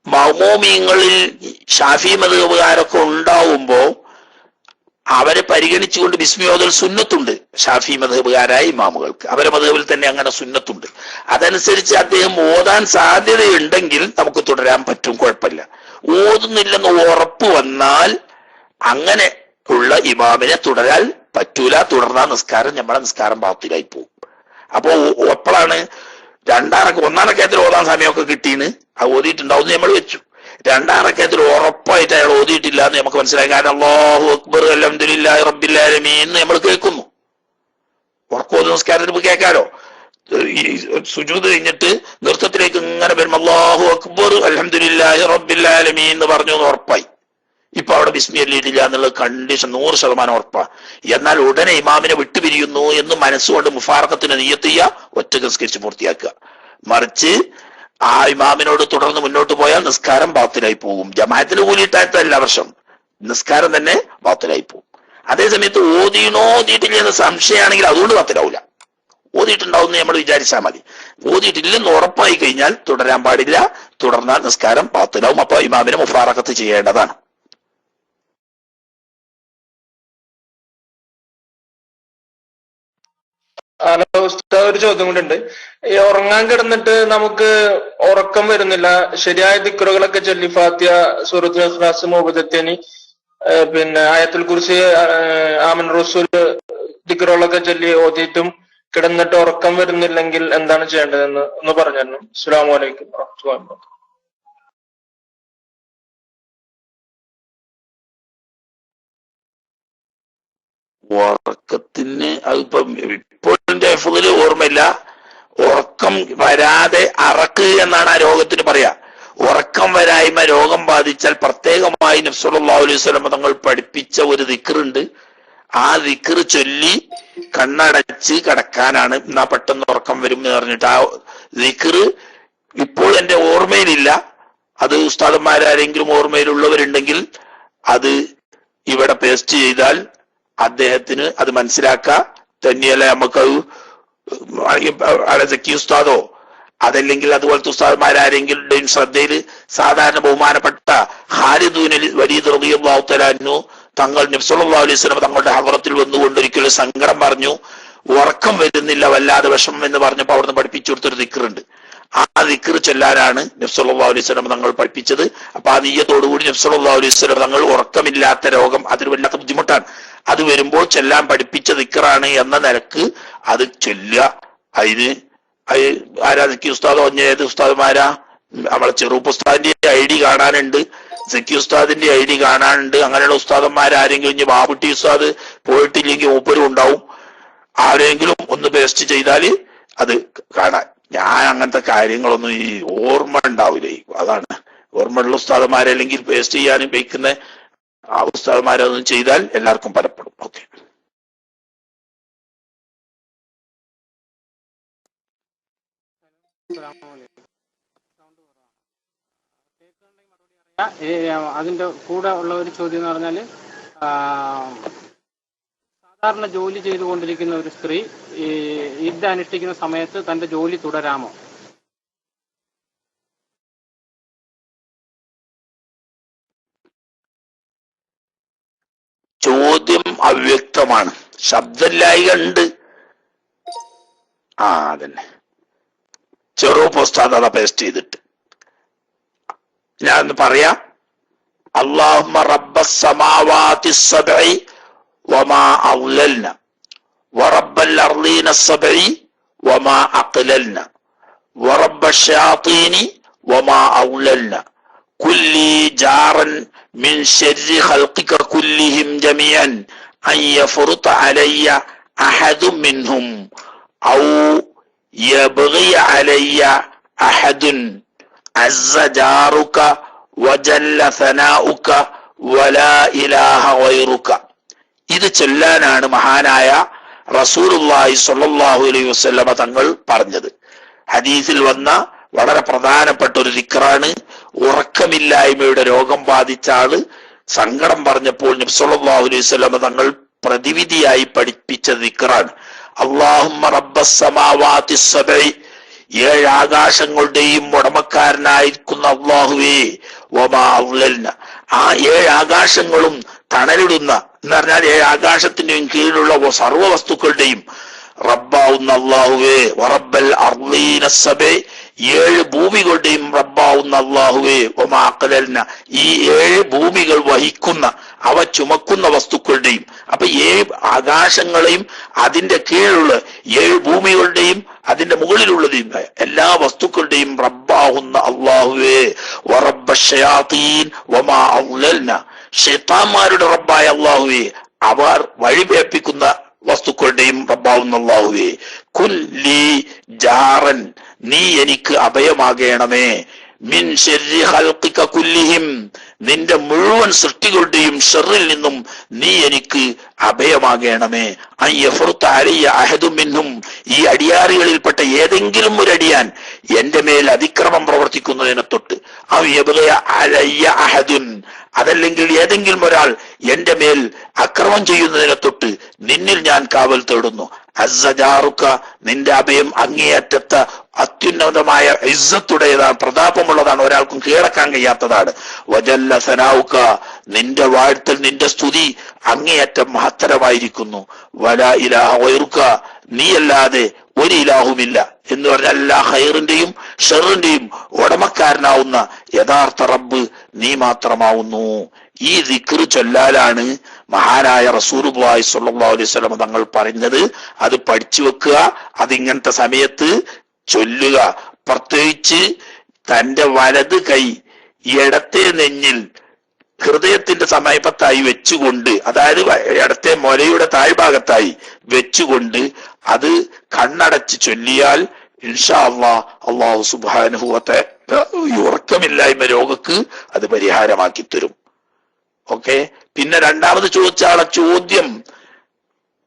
മൗമൂമിങ്ങളിൽ ഷാഫി മദ്ഹബുകാരൊക്കെ ഉണ്ടാവുമ്പോ അവരെ പരിഗണിച്ചുകൊണ്ട് ബിസ്മി ഓതൽ സുന്നത്തുണ്ട്. ഷാഫി മദ്ഹബുകാരായ ഇമാമുകൾക്ക് അവരെ മദ്ഹബിൽ തന്നെ അങ്ങനെ സുന്നത്തുണ്ട്. അതനുസരിച്ച് അദ്ദേഹം ഓതാൻ സാധ്യതയുണ്ടെങ്കിൽ നമുക്ക് തുടരാൻ പറ്റും, കുഴപ്പമില്ല. ഓതുന്നില്ലെന്ന് ഉറപ്പ് വന്നാൽ അങ്ങനെ ഉള്ള ഇമാമിനെ തുടരാൻ പറ്റൂല. തുടർന്നാൽ നമ്മളെ നിസ്കാരം ബാത്തിലായി പോകും. അപ്പോ എപ്പോഴാണ് 1 റക്അത്തിൽ ഓതാൻ സമയമൊക്കെ കിട്ടീന്ന് അത് ഓതിയിട്ടുണ്ടാവും നമ്മൾ വെച്ചു. രണ്ടാം റക്അത്തിൽ ഉറപ്പായിട്ട് അയാൾ ഓതിയിട്ടില്ല എന്ന് നമുക്ക് മനസ്സിലായി. കാരണം അല്ലാഹു അക്ബർ അൽഹംദുലില്ലാഹി റബ്ബിൽ ആലമീൻ എന്ന് നമ്മൾ കേൾക്കുന്നു. ഉറക്കോത് നമസ്കാരത്തിൽ കേൾക്കാലോ. ഈ സുജൂദ് കഴിഞ്ഞിട്ട് നൃത്തത്തിലേക്ക് ഇങ്ങനെ വരുമ്പോൾ അല്ലാഹു അക്ബർ അൽഹംദുലില്ലാഹി റബ്ബിൽ ആലമീൻ എന്ന് പറഞ്ഞു എന്ന് ഉറപ്പായി. ഇപ്പൊ അവിടെ ബിസ്മി ചൊല്ലിയിട്ടില്ല എന്നുള്ള കണ്ടീഷൻ 100% ഉറപ്പാ. എന്നാൽ ഉടനെ ഇമാമിനെ വിട്ടുപിരിയുന്നു എന്ന് മനസ്സുകൊണ്ട് മുഫാറഖത്തിന് നിയ്യത്ത് ചെയ്യുക, ഒറ്റ നിസ്കരിച്ച് പൂർത്തിയാക്കുക. മറിച്ച് ആ ഇമാമിനോട് തുടർന്ന് മുന്നോട്ട് പോയാൽ നിസ്കാരം ബാത്തിലായി പോകും. ജമാഅത്തിന് കൂലിയിട്ടായിട്ട് എല്ലാ വർഷം നിസ്കാരം തന്നെ ബാത്തിലായി പോകും. അതേസമയത്ത് ഓതിയിട്ടില്ല എന്ന് സംശയമാണെങ്കിൽ അതുകൊണ്ട് ബാത്തിലാവില്ല. ഓതിയിട്ടുണ്ടാവും എന്ന് നമ്മൾ വിചാരിച്ചാൽ മതി. ഓതിയിട്ടില്ലെന്ന് ഉറപ്പായി കഴിഞ്ഞാൽ തുടരാൻ പാടില്ല. തുടർന്നാൽ നിസ്കാരം ബാത്തിലാവും. അപ്പൊ ഇമാമിനെ മുഫാറഖത്ത് ചെയ്യേണ്ടതാണ്. ഹലോ ഉസ്താദ്, ഒരു ചോദ്യം കൂടെ. ഈ ഉറങ്ങാൻ കിടന്നിട്ട് നമുക്ക് ഉറക്കം വരുന്നില്ല, ശരിയായ ദിക്റുകളൊക്കെ ചൊല്ലി ഫാത്തിഹ, സൂറത്തുൽ ഇഖ്ലാസ്, മുഅവ്വിദത്തൈനി, പിന്നെ ആയത്തുൽ കുർസി, ആമൻ റസൂൽ ദിക്റുകളൊക്കെ ചൊല്ലി ഓതിയിട്ടും കിടന്നിട്ട് ഉറക്കം വരുന്നില്ലെങ്കിൽ എന്താണ് ചെയ്യേണ്ടതെന്ന് ഒന്ന് പറഞ്ഞിരുന്നു. അസ്സലാമു അലൈക്കും വറഹ്മത്തുള്ളാഹി വബറകാതുഹു. ഉറക്കത്തിന് അതിപ്പം ഇപ്പോഴത്തെ ഹഫ്ളില് ഓർമ്മയില്ല. ഉറക്കം വരാതെ അറക്ക് എന്നാണ് ആ രോഗത്തിന് പറയാ. ഉറക്കം വരായ്മ രോഗം ബാധിച്ചാൽ പ്രത്യേകമായി നബി സല്ലല്ലാഹു അലൈഹി വസല്ലം തങ്ങൾ പഠിപ്പിച്ച ഒരു ദിക്റുണ്ട്. ആ ദിക്ർ ചൊല്ലി കണ്ണടച്ച് കിടക്കാനാണ്. എന്നാ പെട്ടെന്ന് ഉറക്കം വരും എന്ന് പറഞ്ഞിട്ട് ആ ദിക്ർ ഇപ്പോൾ എന്റെ ഓർമ്മയിലില്ല. അത് ഉസ്താദന്മാരാരെങ്കിലും ഓർമ്മയിലുള്ളവരുണ്ടെങ്കിൽ അത് ഇവിടെ പേസ്റ്റ് ചെയ്താൽ അദ്ദേഹത്തിന് അത് മനസ്സിലാക്കാം. തന്നെയല്ല നമുക്കത് സക്കി ഉസ്താദോ അതല്ലെങ്കിൽ അതുപോലത്തെ ഉസ്താദന്മാരാരെങ്കിലും ശ്രദ്ധയിൽ സാധാരണ ബഹുമാനപ്പെട്ട ഖാലിദ് വലീദ് റളിയല്ലാഹു തആല അൻഹു തങ്ങൾ നബി സല്ലല്ലാഹു അലൈഹി വസല്ലം തങ്ങളുടെ ഹദ്റത്തിൽ വന്നുകൊണ്ട് ഒരിക്കലും സങ്കടം പറഞ്ഞു, ഉറക്കം വരുന്നില്ല, വല്ലാതെ വിഷമം എന്ന് പറഞ്ഞപ്പോൾ അവിടുന്ന് പഠിപ്പിച്ചു കൊടുത്തൊരു ദിക്റുണ്ട്. ആ ദിക്ർ ചൊല്ലാനാണ് നബി സല്ലല്ലാഹു അലൈഹി വസല്ലം തങ്ങൾ പഠിപ്പിച്ചത്. അപ്പൊ ആ നിയ്യത്തോടുകൂടി നബി സല്ലല്ലാഹു അലൈഹി വസല്ലം തങ്ങൾ ഉറക്കമില്ലാത്ത രോഗം, അതൊരു വല്ലാത്ത ബുദ്ധിമുട്ടാണ്, അത് വരുമ്പോൾ ചെല്ലാൻ പഠിപ്പിച്ച ദിക്റാണ് എന്ന നിലക്ക് അത് ചൊല്ലുക. അതിന് ആരാ സക്കി ഉസ്താദ് ഏത് ഉസ്താദ്മാരാ? നമ്മളെ ചെറുപ്പ് ഉസ്താദിന്റെ ID കാണാനുണ്ട്, സക്കി ഉസ്താദിന്റെ ID കാണാനുണ്ട്. അങ്ങനെയുള്ള ഉസ്താദന്മാരാരെങ്കിലും ഇനി ബാബുട്ടി ഉസ്താദ് പോയിട്ടില്ലെങ്കിൽ മൂപ്പരും ഉണ്ടാവും. ആരെങ്കിലും ഒന്ന് പേസ്റ്റ് ചെയ്താൽ അത് കാണാൻ. ഞാൻ അങ്ങനത്തെ കാര്യങ്ങളൊന്നും ഈ ഓർമ്മ ഉണ്ടാവില്ല. അതാണ് ഓർമ്മയുള്ള ഉസ്താദന്മാരെ അല്ലെങ്കിൽ പേസ്റ്റ് ചെയ്യാനും വയ്ക്കുന്ന ആ ഉസ്താദന്മാരൊന്നും ചെയ്താൽ എല്ലാവർക്കും ഫലപ്പെടും. ഓക്കെ. അതിന്റെ കൂടെ ഉള്ള ഒരു ചോദ്യം എന്ന് പറഞ്ഞാൽ, സാധാരണ ജോലി ചെയ്തുകൊണ്ടിരിക്കുന്ന ഒരു സ്ത്രീ ഇത് അനുഷ്ഠിക്കുന്ന സമയത്ത് തന്റെ ജോലി തുടരാമോ? ചോദ്യം അവ്യക്തമാണ്, ശബ്ദമില്ലായിക ഉണ്ട്. അതന്നെ ചെറുപ്പ് ഉസ്താദ് അതാ പേസ്റ്റ് ചെയ്തിട്ട് ഞാൻ പറയാം. അല്ലാഹുമ്മ റബ്ബസ് സമാവാതി സബ്ഇ വമാ അളലന വറബ്ബൽ അർളീന സബ്ഇ വമാ അഖലലന വറബ്ബശ് ശയാതീനി വമാ അളലന കുല്ലി ജാറൻ മിൻ ശർരി ഖൽഖിക കുല്ലിഹിം ജമീഅൻ അൻ യഫറുത അലയ്യ അഹദും മിൻഹും ഔ യബ്ഗി അലയ്യ അഹദുൻ അസ്സ ജാറുക വജല്ല സനാഉക വലാ ഇലാഹ ഗൈറുക. ഇത് ചൊല്ലാനാണ് മഹാനായ റസൂലുള്ളാഹി സ്വല്ലല്ലാഹു അലൈഹി വസല്ലമ തങ്ങൾ പറഞ്ഞത്. ഹദീസിൽ വന്ന വളരെ പ്രധാനപ്പെട്ട ഒരു ദിക്റാണ്. ഉറക്കമില്ലായ്മയുടെ രോഗം ബാധിച്ച ആള് സങ്കടം പറഞ്ഞപ്പോൾ നബി സല്ലല്ലാഹു അലൈഹി വസല്ലമ തങ്ങൾ പ്രതിവിധിയായി പഠിപ്പിച്ച ദിക്റാണ്. അല്ലാഹുമ്മ റബ്ബസ് സമാവാതി സബ്ഇ, 7 ആകാശങ്ങളുടെയും ഉടമക്കാരനായിരിക്കുന്ന അല്ലാഹുവേ, വമാ അളലന, ആ 7 ആകാശങ്ങളും തണലിടുന്ന എന്ന് പറഞ്ഞാൽ 7 ആകാശത്തിന്റെയും കീഴിലുള്ള സർവ്വ വസ്തുക്കളുടെയും റബ്ബാവുന്ന അല്ലാഹുവേ, വറബ്ബൽ അർളീന സബ്ഇ, 7 ഭൂമികളുടെയും റബ്ബാവുന്ന അല്ലാഹുവേ, വമാ അഖലൽന, ഈ 7 ഭൂമികൾ വഹിക്കുന്ന അവ ചുമക്കുന്ന വസ്തുക്കളുടെയും. അപ്പൊ 7 ആകാശങ്ങളെയും അതിന്റെ കീഴിലുള്ള 7 ഭൂമികളുടെയും അതിന്റെ മുകളിലുള്ളതും എല്ലാ വസ്തുക്കളുടെയും റബ്ബാകുന്ന അള്ളാഹുവേ വറബ്ബ ഷയാത്തീൻ വമാ അദ്ലൽന, ശൈത്താന്മാരുടെ റബ്ബായ അള്ളാഹുവേ അവർ വഴിപേപ്പിക്കുന്ന വസ്തുക്കളുടെയും റബ്ബാവുന്ന അള്ളാഹുവേ കുല്ലി ജാറൻ, നീ എനിക്ക് അഭയമാകണമേ, മിൻ ശർരി ഖൽഖിക കുല്ലിഹിം, നിന്റെ മുഴുവൻ സൃഷ്ടികളുടെയും ഷർറിൽ നിന്നും നീ എനിക്ക് അഭയമാകണമേ. അയ്യഫുർത അലയ്യ അഹദും മിൻഹും, ഈ അടിയാറികളിൽപ്പെട്ട ഏതെങ്കിലും ഒരു അടിയാൻ എന്റെ മേൽ അതിക്രമം പ്രവർത്തിക്കുന്നതിനെ തൊട്ട്, അവ്യബഗയ അലയ്യ അഹദുൻ, അതല്ലെങ്കിൽ ഏതെങ്കിലും ഒരാൾ എന്റെ മേൽ അക്രമം ചെയ്യുന്നതിനെ തൊട്ട് നിന്നിൽ ഞാൻ കാവൽ തേടുന്നു. അസ്സജാറുക, നിന്റെ അഭയം അങ്ങേയറ്റത്തെ അത്യുന്നതമായ ഇസ്സത്തുടേതാണ്, പ്രതാപമുള്ളതാണ്, ഒരാൾക്കും കീഴടക്കാൻ കഴിയാത്തതാണ്. വജല്ല സനാവുക, നിന്റെ വാഴ്ത്തൽ, നിന്റെ സ്തുതി അങ്ങേയറ്റം മഹത്തരമായിരിക്കുന്നു. വലാ ഇലാഹ ഗൈറുക, നീയല്ലാതെ ഒരു ഇലാഹുമില്ല എന്ന് പറഞ്ഞാൽ എല്ലാ ഹൈറിന്റെയും ഷെറിന്റെയും ഉടമക്കാരനാവുന്ന യഥാർത്ഥ റബ്ബ് നീ മാത്രമാവുന്നു. ഈ ദിക്ർ ചൊല്ലാലാണ് മഹാനായ റസൂലുള്ളാഹി സ്വല്ലല്ലാഹു അലൈഹി വസല്ലം തങ്ങൾ പറഞ്ഞത്. അത് പഠിച്ചു വെക്കുക, അതിങ്ങനത്തെ സമയത്ത് ചൊല്ലുക. പ്രത്യേകിച്ച് തന്റെ വലത് കൈ ഇടത്തെ നെഞ്ഞിൽ ഹൃദയത്തിന്റെ സമീപത്തായി വെച്ചുകൊണ്ട്, അതായത് ഇടത്തെ മുലയുടെ താഴ്ഭാഗത്തായി വെച്ചുകൊണ്ട് അത് കണ്ണടച്ച് ചൊല്ലിയാൽ ഇൻഷാ അല്ലാഹ് അല്ലാഹു സുബ്ഹാനഹു വ തആല ഈ ഉറക്കമില്ലായ്മ രോഗക്ക് അത് പരിഹാരമാക്കി തരും. ഓക്കെ. പിന്നെ രണ്ടാമത് ചോദിച്ച ആളെ ചോദ്യം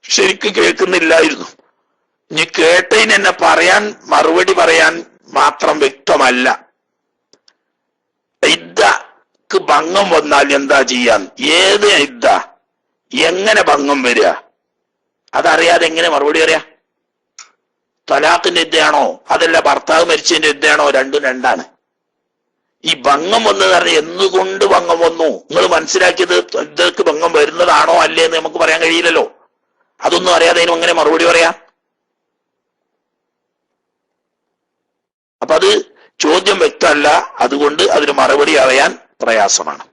ശരിക്കും കേൾക്കുന്നില്ലായിരുന്നു. ഇനി കേട്ടതിന് എന്നെ മറുപടി പറയാൻ മാത്രം വ്യക്തമല്ല. ഇദ്ദക്ക് ഭംഗം വന്നാൽ എന്താ ചെയ്യാൻ, ഏത് ഇദ്ദ, എങ്ങനെ ഭംഗം വരിക, അതറിയാതെ എങ്ങനെ മറുപടി അറിയാ? തലാഖിന്റെ ഇദ്ദയാണോ അതല്ല ഭർത്താവ് മരിച്ചതിന്റെ ഇദ്ദയാണോ? രണ്ടും രണ്ടാണ്. ഈ ഭംഗം വന്നത് പറഞ്ഞാൽ എന്തുകൊണ്ട് ഭംഗം വന്നു, നിങ്ങൾ മനസ്സിലാക്കിയത് ഇദ്ദക്ക് ഭംഗം വരുന്നതാണോ അല്ലേ എന്ന് നമുക്ക് പറയാൻ കഴിയില്ലല്ലോ. അതൊന്നും അറിയാതെ അതിനും എങ്ങനെ മറുപടി പറയാ? അപ്പൊ അത് ചോദ്യം വ്യക്തമല്ല, അതുകൊണ്ട് അതിന് മറുപടി അറിയാൻ പ്രയാസമാണ്.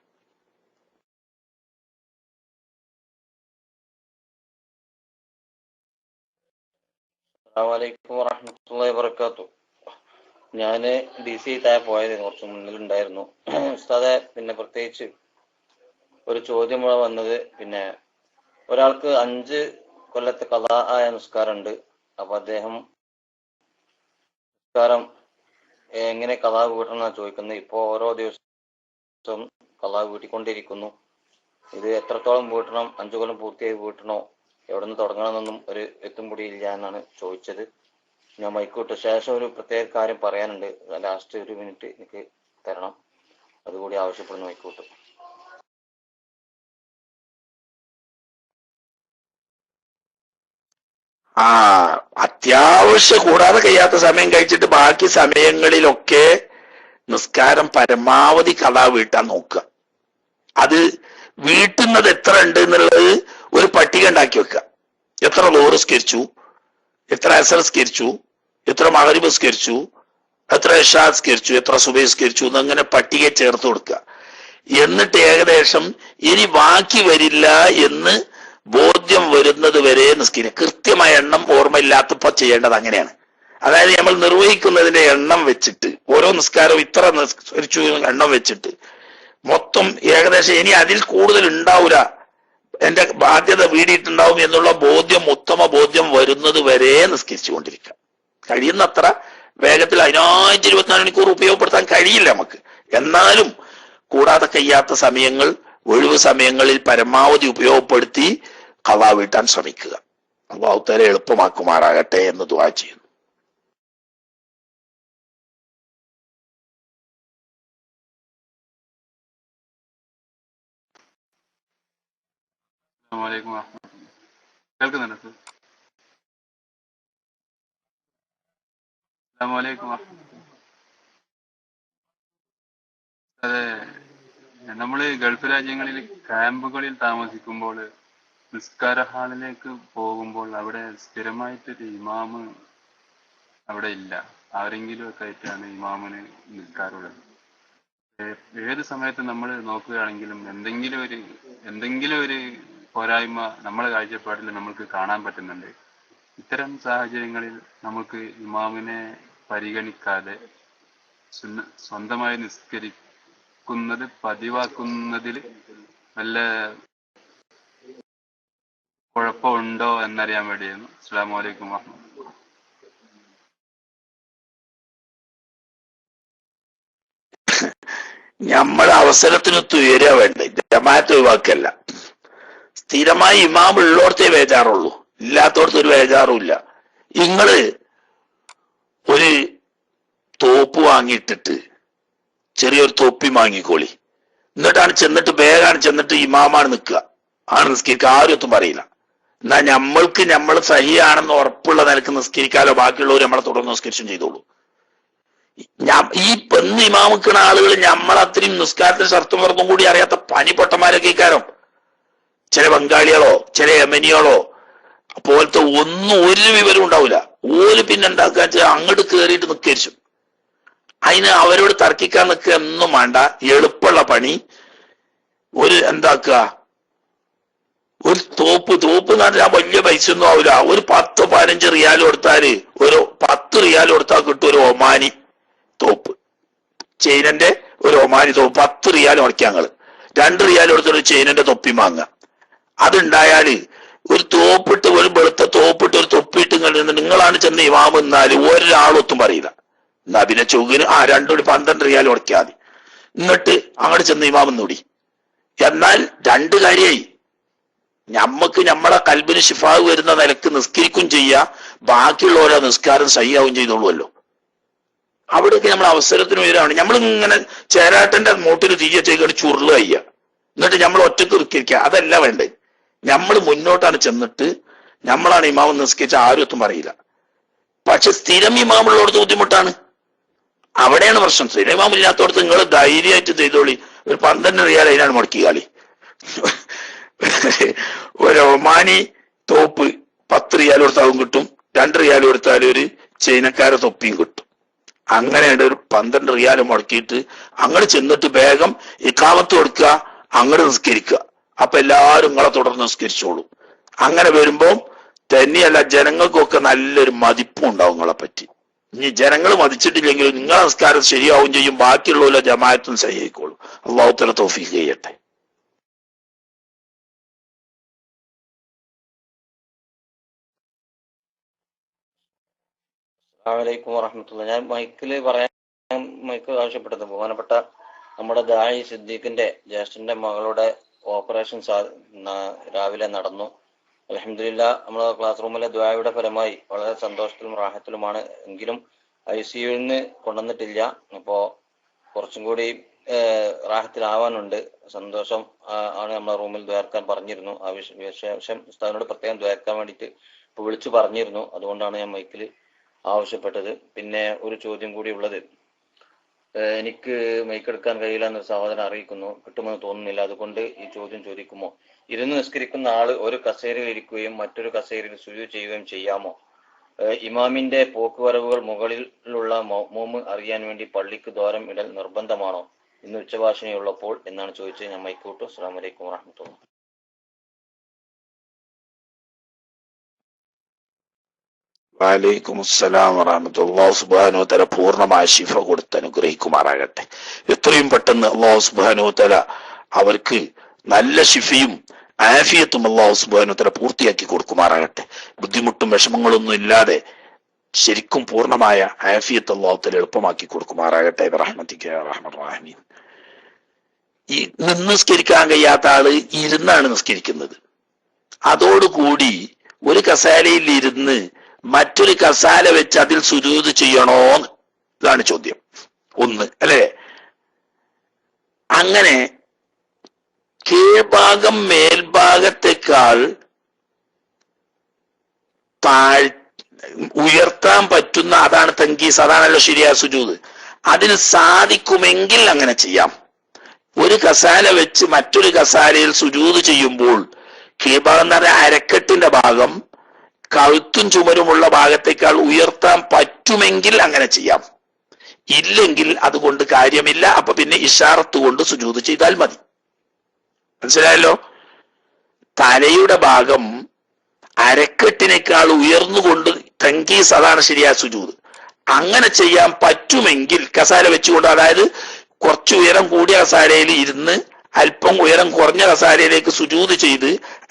അസ്സലാമു വറഹ്മത്തുള്ളാഹി വബറകാതുഹു. ഞാന് DC താഴെ പോയത് കുറച്ച് മുന്നിലുണ്ടായിരുന്നു ഉസ്താദെ. പിന്നെ പ്രത്യേകിച്ച് ഒരു ചോദ്യം ഇവിടെ വന്നത്, പിന്നെ ഒരാൾക്ക് 5 കൊല്ലത്തെ ഖളാ ആയ നിസ്കാരമുണ്ട്. അപ്പൊ അദ്ദേഹം നിസ്കാരം എങ്ങനെ ഖളാ വീട്ടണമെന്നാണ് ചോദിക്കുന്നത്. ഇപ്പൊ ഓരോ ദിവസം ഖളാ വീട്ടിക്കൊണ്ടിരിക്കുന്നു. ഇത് എത്രത്തോളം വീട്ടണം, 5 കൊല്ലം പൂർത്തിയായി വീട്ടണോ, എവിടെ നിന്ന് തുടങ്ങണമെന്നൊന്നും ഒരു എത്തും കൂടി ഇല്ല എന്നാണ് ചോദിച്ചത്. ഞാൻ മൈക്കൂട്ട് ശേഷം ഒരു പ്രത്യേക കാര്യം പറയാനുണ്ട്, ലാസ്റ്റ് 1 മിനിറ്റ് എനിക്ക് തരണം, അതുകൂടി ആവശ്യപ്പെടുന്നു മൈക്കൂട്ട്. അത്യാവശ്യം കൂടാതെ കഴിയാത്ത സമയം കഴിച്ചിട്ട് ബാക്കി സമയങ്ങളിലൊക്കെ നിസ്കാരം പരമാവധി ഖളാ വീട്ടാൻ നോക്കുക. അത് വീട്ടുന്നത് എത്ര ഉണ്ട് എന്നുള്ളത് ഒരു പട്ടിക ഉണ്ടാക്കി വെക്കുക. എത്ര ളുഹർ സ്കരിച്ചു, എത്ര അസർ സ്കരിച്ചു, എത്ര മഗ്രിബ് സ്കരിച്ചു, എത്ര ഇശാ സ്കരിച്ചു, എത്ര സുബഹി സ്കരിച്ചു എന്നങ്ങനെ പട്ടിക ചേർത്ത് കൊടുക്കുക. എന്നിട്ട് ഏകദേശം ഇനി ബാക്കി വരില്ല എന്ന് ബോധ്യം വരുന്നത് വരെ നിസ്കരിക്കുക. കൃത്യമായ എണ്ണം ഓർമ്മയില്ലാത്തപ്പോ ചെയ്യേണ്ടത് അങ്ങനെയാണ്. അതായത് നമ്മൾ നിർവഹിക്കുന്നതിന്റെ എണ്ണം വെച്ചിട്ട്, ഓരോ നിസ്കാരവും ഇത്ര നിസ്കരിച്ചു എണ്ണം വെച്ചിട്ട് മൊത്തം ഏകദേശം ഇനി അതിൽ കൂടുതൽ ഉണ്ടാവില്ല, എന്റെ ബാധ്യത വീടിയിട്ടുണ്ടാവും എന്നുള്ള ബോധ്യം, ഉത്തമ ബോധ്യം വരുന്നത് വരെ നിസ്കരിച്ചു കൊണ്ടിരിക്കുക. കഴിയുന്നത്ര വേഗത്തിൽ 24 മണിക്കൂർ ഉപയോഗപ്പെടുത്താൻ കഴിയില്ല നമുക്ക്. എന്നാലും കൂടാതെ കഴിയാത്ത സമയങ്ങൾ, ഒഴിവ് സമയങ്ങളിൽ പരമാവധി ഉപയോഗപ്പെടുത്തി ഖളാ വീട്ടാൻ ശ്രമിക്കുക. അല്ലാഹു തആല എളുപ്പമാക്കുമാറാകട്ടെ എന്ന് ദുആ ചെയ്യുന്നു. കേൾക്കുന്നുണ്ട് സർ? അസ്സലാമു അലൈക്കും. അതെ, നമ്മൾ ഗൾഫ് രാജ്യങ്ങളിൽ ക്യാമ്പുകളിൽ താമസിക്കുമ്പോൾ നിസ്കാര ഹാളിലേക്ക് പോകുമ്പോൾ അവിടെ സ്ഥിരമായിട്ടൊരു ഇമാമ് അവിടെ ഇല്ല. ആരെങ്കിലും ഒക്കെ ആയിട്ടാണ് ഇമാമിന് നിൽക്കാറുള്ളത്. ഏത് സമയത്ത് നമ്മൾ നോക്കുകയാണെങ്കിലും എന്തെങ്കിലും ഒരു പോരായ്മ നമ്മളെ കാഴ്ചപ്പാടിൽ നമ്മൾക്ക് കാണാൻ പറ്റുന്നുണ്ട്. ഇത്തരം സാഹചര്യങ്ങളിൽ നമുക്ക് ഇമാമിനെ പരിഗണിക്കാതെ സ്വന്തമായി നിസ്കരിക്കുന്നത് പതിവാക്കുന്നതിൽ വല്ല കുഴപ്പമുണ്ടോ എന്നറിയാൻ വേണ്ടിയായിരുന്നു. അസ്സലാമു അലൈക്കും വറഹ്മത്തുള്ളാഹി. നമ്മളെ അവസരത്തിന് തുയരാ വേണ്ടേ, ജമാഅത്ത് ഒഴിവാക്കല്ല. സ്ഥിരമായി ഇമാം ഉള്ളോടത്തേ ബേജാറുള്ളൂ, ഇല്ലാത്തോടത്ത് ഒരു ബേജാറും ഇല്ല. നിങ്ങള് ഒരു തോപ്പ് വാങ്ങിയിട്ടിട്ട് ചെറിയൊരു തൊപ്പി വാങ്ങിക്കോളി, എന്നിട്ടാണ് ചെന്നിട്ട് വേഗമാണ് ചെന്നിട്ട് ഇമാമാണ് നിൽക്കുക, ആണ് നിസ്കരിക്കുക, ആരും ഒത്തും പറയില്ല. എന്നാ നമ്മൾക്ക് നമ്മൾ സഹിയാണെന്ന് ഉറപ്പുള്ള നിലക്ക് നിസ്കരിക്കാലോ, ബാക്കിയുള്ളവർ നമ്മളെ തുടർന്ന് നിസ്കരിച്ചും ചെയ്തോളൂ. ഈ പെണ്ണ് ഇമാമിക്കണ ആളുകൾ നമ്മളത്രയും നിസ്കാരത്തിന് ശർത്തും വെറുപ്പും കൂടി അറിയാത്ത പനിപ്പൊട്ടന്മാരൊക്കെ ഇക്കാരം, ചില ബംഗാളികളോ ചില യമനികളോ പോലത്തെ ഒന്നും ഒരു വിവരം ഉണ്ടാവില്ല. ഓര് പിന്നെ എന്താക്കുക വെച്ചാൽ അങ്ങോട്ട് കയറിയിട്ട് നിസ്കരിച്ചു. അതിന് അവരോട് തർക്കിക്കാൻ നിൽക്കുക ഒന്നും വേണ്ട, എളുപ്പമുള്ള പണി ഒരു എന്താക്കുക, ഒരു തോപ്പ് എന്ന് പറഞ്ഞാൽ വലിയ പൈസ ഒന്നും ആവില്ല. ഒരു 10-15 റിയാൽ കൊടുത്താല്, ഒരു 10 റിയാൽ കൊടുത്താൽ കിട്ടും ഒരു ഒമാനി തോപ്പ്, ചെയിനന്റെ ഒരു ഒമാനി തോപ്പ് 10 റിയാൽ മുടക്കുക. ഞങ്ങള് 2 റിയാൽ കൊടുത്തൊരു ചെയിനന്റെ തൊപ്പി വാങ്ങുക. അതുണ്ടായാല് ഒരു തോപ്പിട്ട്, ഒരു വെളുത്ത തോപ്പിട്ട് ഒരു തൊപ്പിയിട്ട് നിങ്ങളാണ് ചെന്ന് ഇമാമ് എന്നാല് ഒരാളൊത്തും പറയില്ല. എന്നാ പിന്നെ ചുകിന് 12 റിയാൽ മുടക്കിയാൽ മതി. എന്നിട്ട് അങ്ങോട്ട് ചെന്ന് ഇമാമെന്ന് കൂടി. എന്നാൽ 2 കാര്യമായി, ഞമ്മക്ക് നമ്മളെ കൽബിന് ശിഫാവ് വരുന്ന നിലക്ക് നിസ്കരിക്കും ചെയ്യാ, ബാക്കിയുള്ളവരെ നിസ്കാരം സഹിയാവും ചെയ്തോളുമല്ലോ. അവിടെയൊക്കെ നമ്മൾ അവസരത്തിന് ഉയരാണ്. നമ്മളിങ്ങനെ ചേരാട്ടന്റെ മൂട്ടിൽ തീയച്ചേക്കാണ് ചുരുള് കയ്യ, എന്നിട്ട് നമ്മൾ ഒറ്റക്ക് നിസ്കരിക്കുക, അതല്ല വേണ്ടേ. നമ്മൾ മുന്നോട്ടാണ് ചെന്നിട്ട് നമ്മളാണ് ഇമാമം നിസ്കരിച്ച ആരും ഒത്തും പറയില്ല. പക്ഷെ സ്ഥിരം ഇമാമുള്ളടത്ത് ബുദ്ധിമുട്ടാണ്, അവിടെയാണ് പ്രശ്നം. സ്ഥിരം ഇമാമില്ലാത്തടത്ത് നിങ്ങൾ ധൈര്യമായിട്ട് ചെയ്തോളി, ഒരു 12 റിയാൽ അതിനാണ് മുടക്കിയാളി. ഒരു ഒമാനി തോപ്പ് 10 റിയാൽ കൊടുത്താലും കിട്ടും, 2 റിയാൽ കൊടുത്താലും ഒരു ചൈനക്കാരെ തൊപ്പിയും കിട്ടും. അങ്ങനെയാണ് ഒരു 12 റിയാൽ മുടക്കിയിട്ട് അങ്ങോട്ട് ചെന്നിട്ട് വേഗം ഇഖാമത്ത് കൊടുക്കുക, അങ്ങോട്ട് നിസ്കരിക്കുക. അപ്പൊ എല്ലാവരും നിങ്ങളെ തുടർന്ന് നിസ്കരിച്ചോളൂ. അങ്ങനെ വരുമ്പോ തന്നെയല്ല, ജനങ്ങൾക്കൊക്കെ നല്ലൊരു മതിപ്പും ഉണ്ടാവും നിങ്ങളെ പറ്റി. ഇനി ജനങ്ങൾ മതിച്ചിട്ടില്ലെങ്കിലും നിങ്ങളെ നിസ്കാരം ശരിയാവും ചെയ്യും, ബാക്കിയുള്ളവരെ ജമാഅത്തും സഹിക്കോളൂ. അല്ലാഹു തആല തൗഫീഖ് ചെയ്യട്ടെ. അസ്സലാമലൈക്കും വറഹ്മത്തുള്ളാഹി. ഞാൻ മൈക്ക് ആവശ്യപ്പെട്ടത് ബഹുമാനപ്പെട്ട നമ്മുടെ ദായി സിദ്ദീഖിന്റെ ജ്യേഷ്ഠന്റെ മകളുടെ ഓപ്പറേഷൻ രാവിലെ നടന്നു. അൽഹംദുലില്ലാഹ് നമ്മുടെ ക്ലാസ് റൂമിലെ ദുആയുടെ ഫലമായി വളരെ സന്തോഷത്തിലും റാഹത്തിലുമാണ്. എങ്കിലും ICUവിൽ നിന്ന് കൊണ്ടുവന്നിട്ടില്ല. അപ്പോ കുറച്ചും കൂടി റാഹത്തിലാവാനുണ്ട്. സന്തോഷം ആണ് നമ്മുടെ റൂമിൽ ദ്വാരക്കാൻ പറഞ്ഞിരുന്നു. ആ വിശേഷം ഉസ്താദിനോട് പ്രത്യേകം ദ്വാരക്കാൻ വേണ്ടിയിട്ട് ഇപ്പൊ വിളിച്ചു പറഞ്ഞിരുന്നു. അതുകൊണ്ടാണ് ഞാൻ മൈക്കിൽ ആവശ്യപ്പെട്ടത്. പിന്നെ ഒരു ചോദ്യം കൂടി ഉള്ളത്, എനിക്ക് മൈക്കെടുക്കാൻ കഴിയില്ല എന്നൊരു സഹോദരൻ അറിയിക്കുന്നു, കിട്ടുമെന്ന് തോന്നുന്നില്ല. അതുകൊണ്ട് ഈ ചോദ്യം ചോദിക്കുമോ? ഇരുന്ന് നിസ്കരിക്കുന്ന ആള് ഒരു കസേരയിൽ ഇരിക്കുകയും മറ്റൊരു കസേരയിൽ സുജൂദ് ചെയ്യുകയും ചെയ്യാമോ? ഇമാമിന്റെ പോക്കുവരവുകൾ മുകളിലുള്ള മൗമൂമ് അറിയാൻ വേണ്ടി പള്ളിക്ക് ദ്വാരം ഇടൽ നിർബന്ധമാണോ ഇന്ന് ഉച്ചഭാഷണയുള്ളപ്പോൾ എന്നാണ് ചോദിച്ചത്. ഞാൻ മൈക്കൂട്ടു. അസ്സലാമു അലൈക്കും വറഹ്മത്തുള്ളാഹി. വലൈക്കും അസ്സലാം വറഹ്മത്തുള്ളാഹി. അല്ലാഹു സുബ്ഹാനഹു വ തആല പൂർണ്ണമായ ശിഫ കൊടുത്ത് അനുഗ്രഹിക്കുമാറാകട്ടെ. എത്രയും പെട്ടെന്ന് അല്ലാഹു സുബ്ഹാനഹു വ തആല അവർക്ക് നല്ല ശിഫയും ആഫിയത്തും അല്ലാഹു സുബ്ഹാനഹു വ തആല പൂർത്തിയാക്കി കൊടുക്കുമാറാകട്ടെ. ബുദ്ധിമുട്ടും വിഷമങ്ങളൊന്നും ഇല്ലാതെ ശരിക്കും പൂർണ്ണമായ ആഫിയത്ത് അല്ലാഹു തആല എളുപ്പമാക്കി കൊടുക്കുമാറാകട്ടെ. റഹ്മത്തിക യാ റഹ്മർ റഹീം. ഈ നിസ്കരിക്കാൻ കഴിയാത്ത ആള് ഇരുന്നാണ് നിസ്കരിക്കുന്നത്. അതോടുകൂടി ഒരു കസാലയിൽ ഇരുന്ന് മറ്റൊരു കസാല വെച്ച് അതിൽ സുജൂദ് ചെയ്യണോന്ന്, ഇതാണ് ചോദ്യം. ഒന്ന് അല്ലേ? അങ്ങനെ കീഴ്ഭാഗം മേൽഭാഗത്തെക്കാൾ ഉയർത്താൻ പറ്റുന്ന, അതാണ് തങ്കീസ്, അതാണല്ലോ ശരിയായ സുജൂദ്. അതിന് സാധിക്കുമെങ്കിൽ അങ്ങനെ ചെയ്യാം. ഒരു കസാല വെച്ച് മറ്റൊരു കസാലയിൽ സുജൂദ് ചെയ്യുമ്പോൾ കീഴ്ഭാഗം എന്ന് പറഞ്ഞാൽ അരക്കെട്ടിന്റെ ഭാഗം കഴുത്തും ചുമരുമുള്ള ഭാഗത്തേക്കാൾ ഉയർത്താൻ പറ്റുമെങ്കിൽ അങ്ങനെ ചെയ്യാം. ഇല്ലെങ്കിൽ അതുകൊണ്ട് കാര്യമില്ല. അപ്പൊ പിന്നെ ഇഷാറത്ത് കൊണ്ട് സുജൂദ് ചെയ്താൽ മതി. മനസ്സിലായല്ലോ? തലയുടെ ഭാഗം അരക്കെട്ടിനേക്കാൾ ഉയർന്നുകൊണ്ട് തങ്കീസ്, അതാണ് ശരിയായ സുജൂദ്. അങ്ങനെ ചെയ്യാൻ പറ്റുമെങ്കിൽ കസാര വെച്ചുകൊണ്ട്, അതായത് കുറച്ച് ഉയരം കൂടിയ കസാരയിൽ ഇരുന്ന് അല്പം ഉയരം കുറഞ്ഞ കസാരയിലേക്ക് സുജൂദ് ചെയ്ത്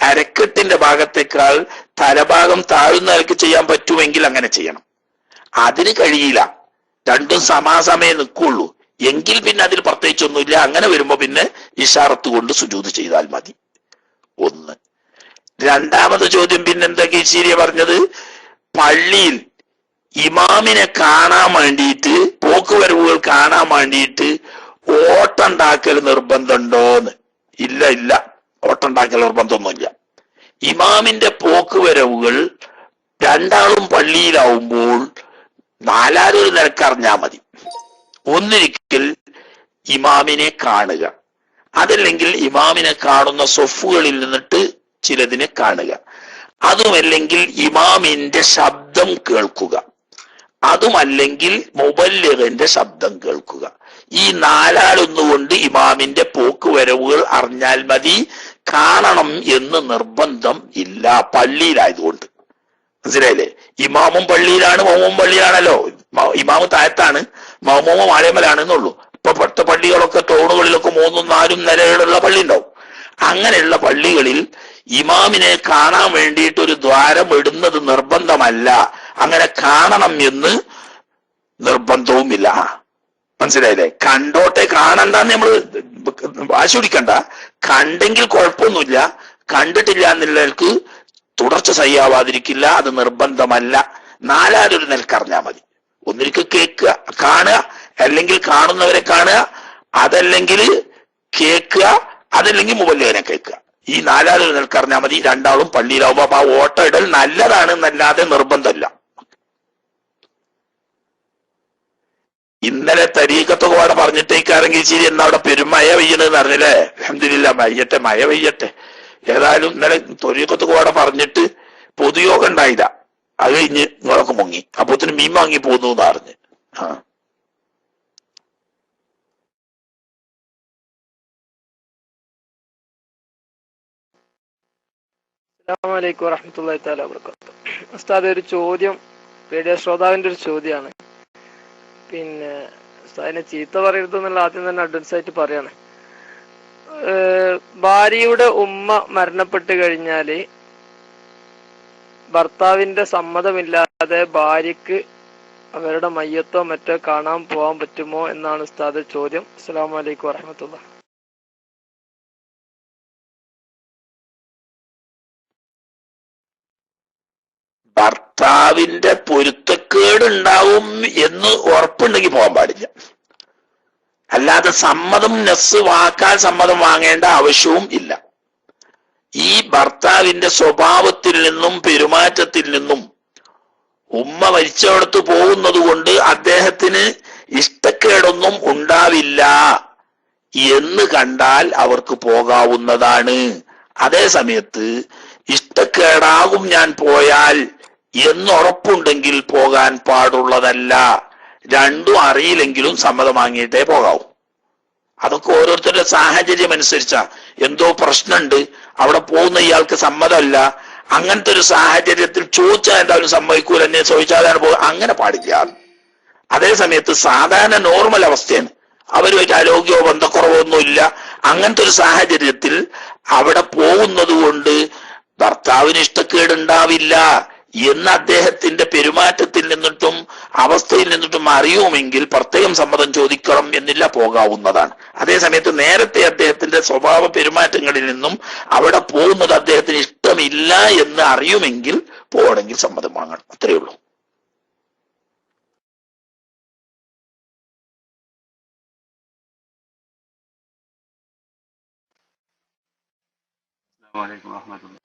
അരക്കെട്ടിന്റെ ഭാഗത്തേക്കാൾ തലഭാഗം താഴ്ന്ന നിലക്ക് ചെയ്യാൻ പറ്റുമെങ്കിൽ അങ്ങനെ ചെയ്യണം. അതിന് കഴിയില്ല, രണ്ടും സമാസമേ നിൽക്കുള്ളൂ എങ്കിൽ പിന്നെ അതിൽ പ്രത്യേകിച്ചൊന്നുമില്ല. അങ്ങനെ വരുമ്പോ പിന്നെ ഇഷാറത്ത് കൊണ്ട് സുജൂദ് ചെയ്താൽ മതി. ഒന്ന്. രണ്ടാമത്തെ ചോദ്യം പിന്നെന്താ കീശീരിയ പറഞ്ഞത്, പള്ളിയിൽ ഇമാമിനെ കാണാൻ വേണ്ടിയിട്ട്, പോക്കുവരവുകൾ കാണാൻ വേണ്ടിയിട്ട് ഓട്ടുണ്ടാക്കൽ നിർബന്ധമുണ്ടോന്ന്? ഇല്ല, ഇല്ല, ഓട്ടുണ്ടാക്കൽ നിർബന്ധമൊന്നുമില്ല. ഇമാമിന്റെ പോക്കുവരവുകൾ രണ്ടാളും പള്ളിയിലാവുമ്പോൾ നാലാലൊരു നിരക്കറിഞ്ഞാൽ മതി. ഒന്നിരിക്കൽ ഇമാമിനെ കാണുക, അതല്ലെങ്കിൽ ഇമാമിനെ കാണുന്ന സൊഫുകളിൽ നിന്നിട്ട് ചിലതിനെ കാണുക, അതുമല്ലെങ്കിൽ ഇമാമിന്റെ ശബ്ദം കേൾക്കുക, അതുമല്ലെങ്കിൽ മുബല്ലിഗിന്റെ ശബ്ദം കേൾക്കുക. ഈ നാലാളൊന്നുകൊണ്ട് ഇമാമിന്റെ പോക്കുവരവുകൾ അറിഞ്ഞാൽ മതി. കാണണം എന്ന് നിർബന്ധം ഇല്ല, പള്ളിയിലായതുകൊണ്ട്. മനസ്സിലായില്ലേ? ഇമാമും പള്ളിയിലാണ്, മൗമും പള്ളിയിലാണല്ലോ. ഇമാമ് താഴത്താണ്, മൗമൂമ മാലയമലാണെന്നുള്ളൂ. ഇപ്പൊ പത്ത പള്ളികളൊക്കെ ടൗണുകളിലൊക്കെ 3ഉം 4ഉം നിലകളുള്ള പള്ളി ഉണ്ടാവും. അങ്ങനെയുള്ള പള്ളികളിൽ ഇമാമിനെ കാണാൻ വേണ്ടിയിട്ട് ഒരു ദ്വാരം ഇടുന്നത് നിർബന്ധമല്ല. അങ്ങനെ കാണണം എന്ന് നിർബന്ധവുമില്ല. മനസ്സിലായില്ലേ? കണ്ടോട്ടെ, കാണണ്ടെന്ന് നമ്മൾ വാശി പിടിക്കണ്ട. കണ്ടെങ്കിൽ കുഴപ്പമൊന്നുമില്ല, കണ്ടിട്ടില്ല എന്നുള്ളവർക്ക് തുടർച്ച സയ്യാവാതിരിക്കില്ല, അത് നിർബന്ധമല്ല. നാലാലൊരു നിലക്കറിഞ്ഞാൽ മതി. ഒന്നിരിക്കൽ കേൾക്കുക, കാണുക, അല്ലെങ്കിൽ കാണുന്നവരെ കാണുക, അതല്ലെങ്കിൽ കേൾക്കുക, അതല്ലെങ്കിൽ മുബല്ലിഗിനെ കേൾക്കുക. ഈ നാലാലൊരു നിലക്കറിഞ്ഞാൽ മതി. രണ്ടാളും പള്ളിയിലാവുമ്പോ അപ്പൊ ആ ഓട്ട ഇടൽ നല്ലതാണ് എന്നല്ലാതെ നിർബന്ധമല്ല. ഇന്നലെ തരീക്കത്തൊക്കെ പാടെ പറഞ്ഞിട്ടേക്കാരെങ്കിൽ ശരി, എന്നാ അവിടെ പെരുമഴ പെയ്യണെന്ന് അറിഞ്ഞില്ലേ? അൽഹംദുലില്ലാ, പെയ്യട്ടെ, മഴ പെയ്യട്ടെ. ഏതായാലും ഇന്നലെ തൊരീക്കത്തൊക്കെ പാടെ പറഞ്ഞിട്ട് പൊതുയോഗം ഉണ്ടായില്ല. അത് കഴിഞ്ഞ് നിങ്ങളൊക്കെ മുങ്ങി, അപ്പോത്തിന് മീൻ വാങ്ങി പോന്നു എന്ന് അറിഞ്ഞ്. അസ്സലാമു അലൈക്കും വറഹ്മത്തുള്ളാഹി തആല വബറകാതുഹു. ഉസ്താദ്, ഒരു ചോദ്യം, റേഡിയോ ശ്രോതാവിന്റെ ഒരു ചോദ്യമാണ്. പിന്നെ ഉസ്താദിനെ ചീത്ത പറയരുത് എന്നുള്ള ആദ്യം തന്നെ അഡ്വാൻസ് ആയിട്ട് പറയാണ്. ഭാര്യയുടെ ഉമ്മ മരണപ്പെട്ട് കഴിഞ്ഞാല് ഭർത്താവിന്റെ സമ്മതമില്ലാതെ ഭാര്യക്ക് അവരുടെ മയ്യത്തോ മറ്റോ കാണാൻ പോകാൻ പറ്റുമോ എന്നാണ് ഉസ്താദ് ചോദ്യം. അസ്സലാമു അലൈക്കും വറഹ്മത്തുള്ളാഹി. ഭർത്താവിന്റെ പൊരുത്തക്കേട് ഉണ്ടാവും എന്ന് ഉറപ്പുണ്ടെങ്കിൽ പോകാൻ പാടില്ല. അല്ലാതെ സമ്മതം നെസ് വാക്കാൽ സമ്മതം വാങ്ങേണ്ട ആവശ്യവും ഇല്ല. ഈ ഭർത്താവിന്റെ സ്വഭാവത്തിൽ നിന്നും പെരുമാറ്റത്തിൽ നിന്നും ഉമ്മ മരിച്ചവിടത്ത് പോകുന്നത് കൊണ്ട് അദ്ദേഹത്തിന് ഇഷ്ടക്കേടൊന്നും ഉണ്ടാവില്ല എന്ന് കണ്ടാൽ അവർക്ക് പോകാവുന്നതാണ്. അതേ സമയത്ത് ഇഷ്ടക്കേടാകും ഞാൻ പോയാൽ എന്നുറപ്പുണ്ടെങ്കിൽ പോകാൻ പാടുള്ളതല്ല. രണ്ടും അറിയില്ലെങ്കിലും സമ്മതം വാങ്ങിയിട്ടേ പോകാവൂ. അതൊക്കെ ഓരോരുത്തരുടെ സാഹചര്യം അനുസരിച്ചാ. എന്തോ പ്രശ്നമുണ്ട്, അവിടെ പോകുന്ന ഇയാൾക്ക് സമ്മതമല്ല, അങ്ങനത്തെ ഒരു സാഹചര്യത്തിൽ ചോദിച്ചാൽ എന്തായാലും സമ്മതിക്കൂല, എന്നെ ചോദിച്ചാലാണ് പോകുക, അങ്ങനെ പാടില്ല. അതേ സമയത്ത് സാധാരണ നോർമൽ അവസ്ഥയാണ്, അവരുമായിട്ട് ആരോഗ്യമോ ബന്ധക്കുറവോ ഒന്നും ഇല്ല. അങ്ങനത്തെ ഒരു സാഹചര്യത്തിൽ അവിടെ പോകുന്നത് കൊണ്ട് ഭർത്താവിന് ഇഷ്ടക്കേടുണ്ടാവില്ല എന്ന് അദ്ദേഹത്തിന്റെ പെരുമാറ്റത്തിൽ നിന്നിട്ടും അവസ്ഥയിൽ നിന്നിട്ടും അറിയുമെങ്കിൽ പ്രത്യേകം സമ്മതം ചോദിക്കണം എന്നില്ല, പോകാവുന്നതാണ്. അതേസമയത്ത് നേരത്തെ അദ്ദേഹത്തിന്റെ സ്വഭാവ പെരുമാറ്റങ്ങളിൽ നിന്നും അവിടെ പോകുന്നത് അദ്ദേഹത്തിന് ഇഷ്ടമില്ല എന്ന് അറിയുമെങ്കിൽ പോകണമെങ്കിൽ സമ്മതം വാങ്ങണം. അത്രയേ ഉള്ളൂ. അസ്സലാമു അലൈക്കും വറഹ്മത്തുള്ളാഹി.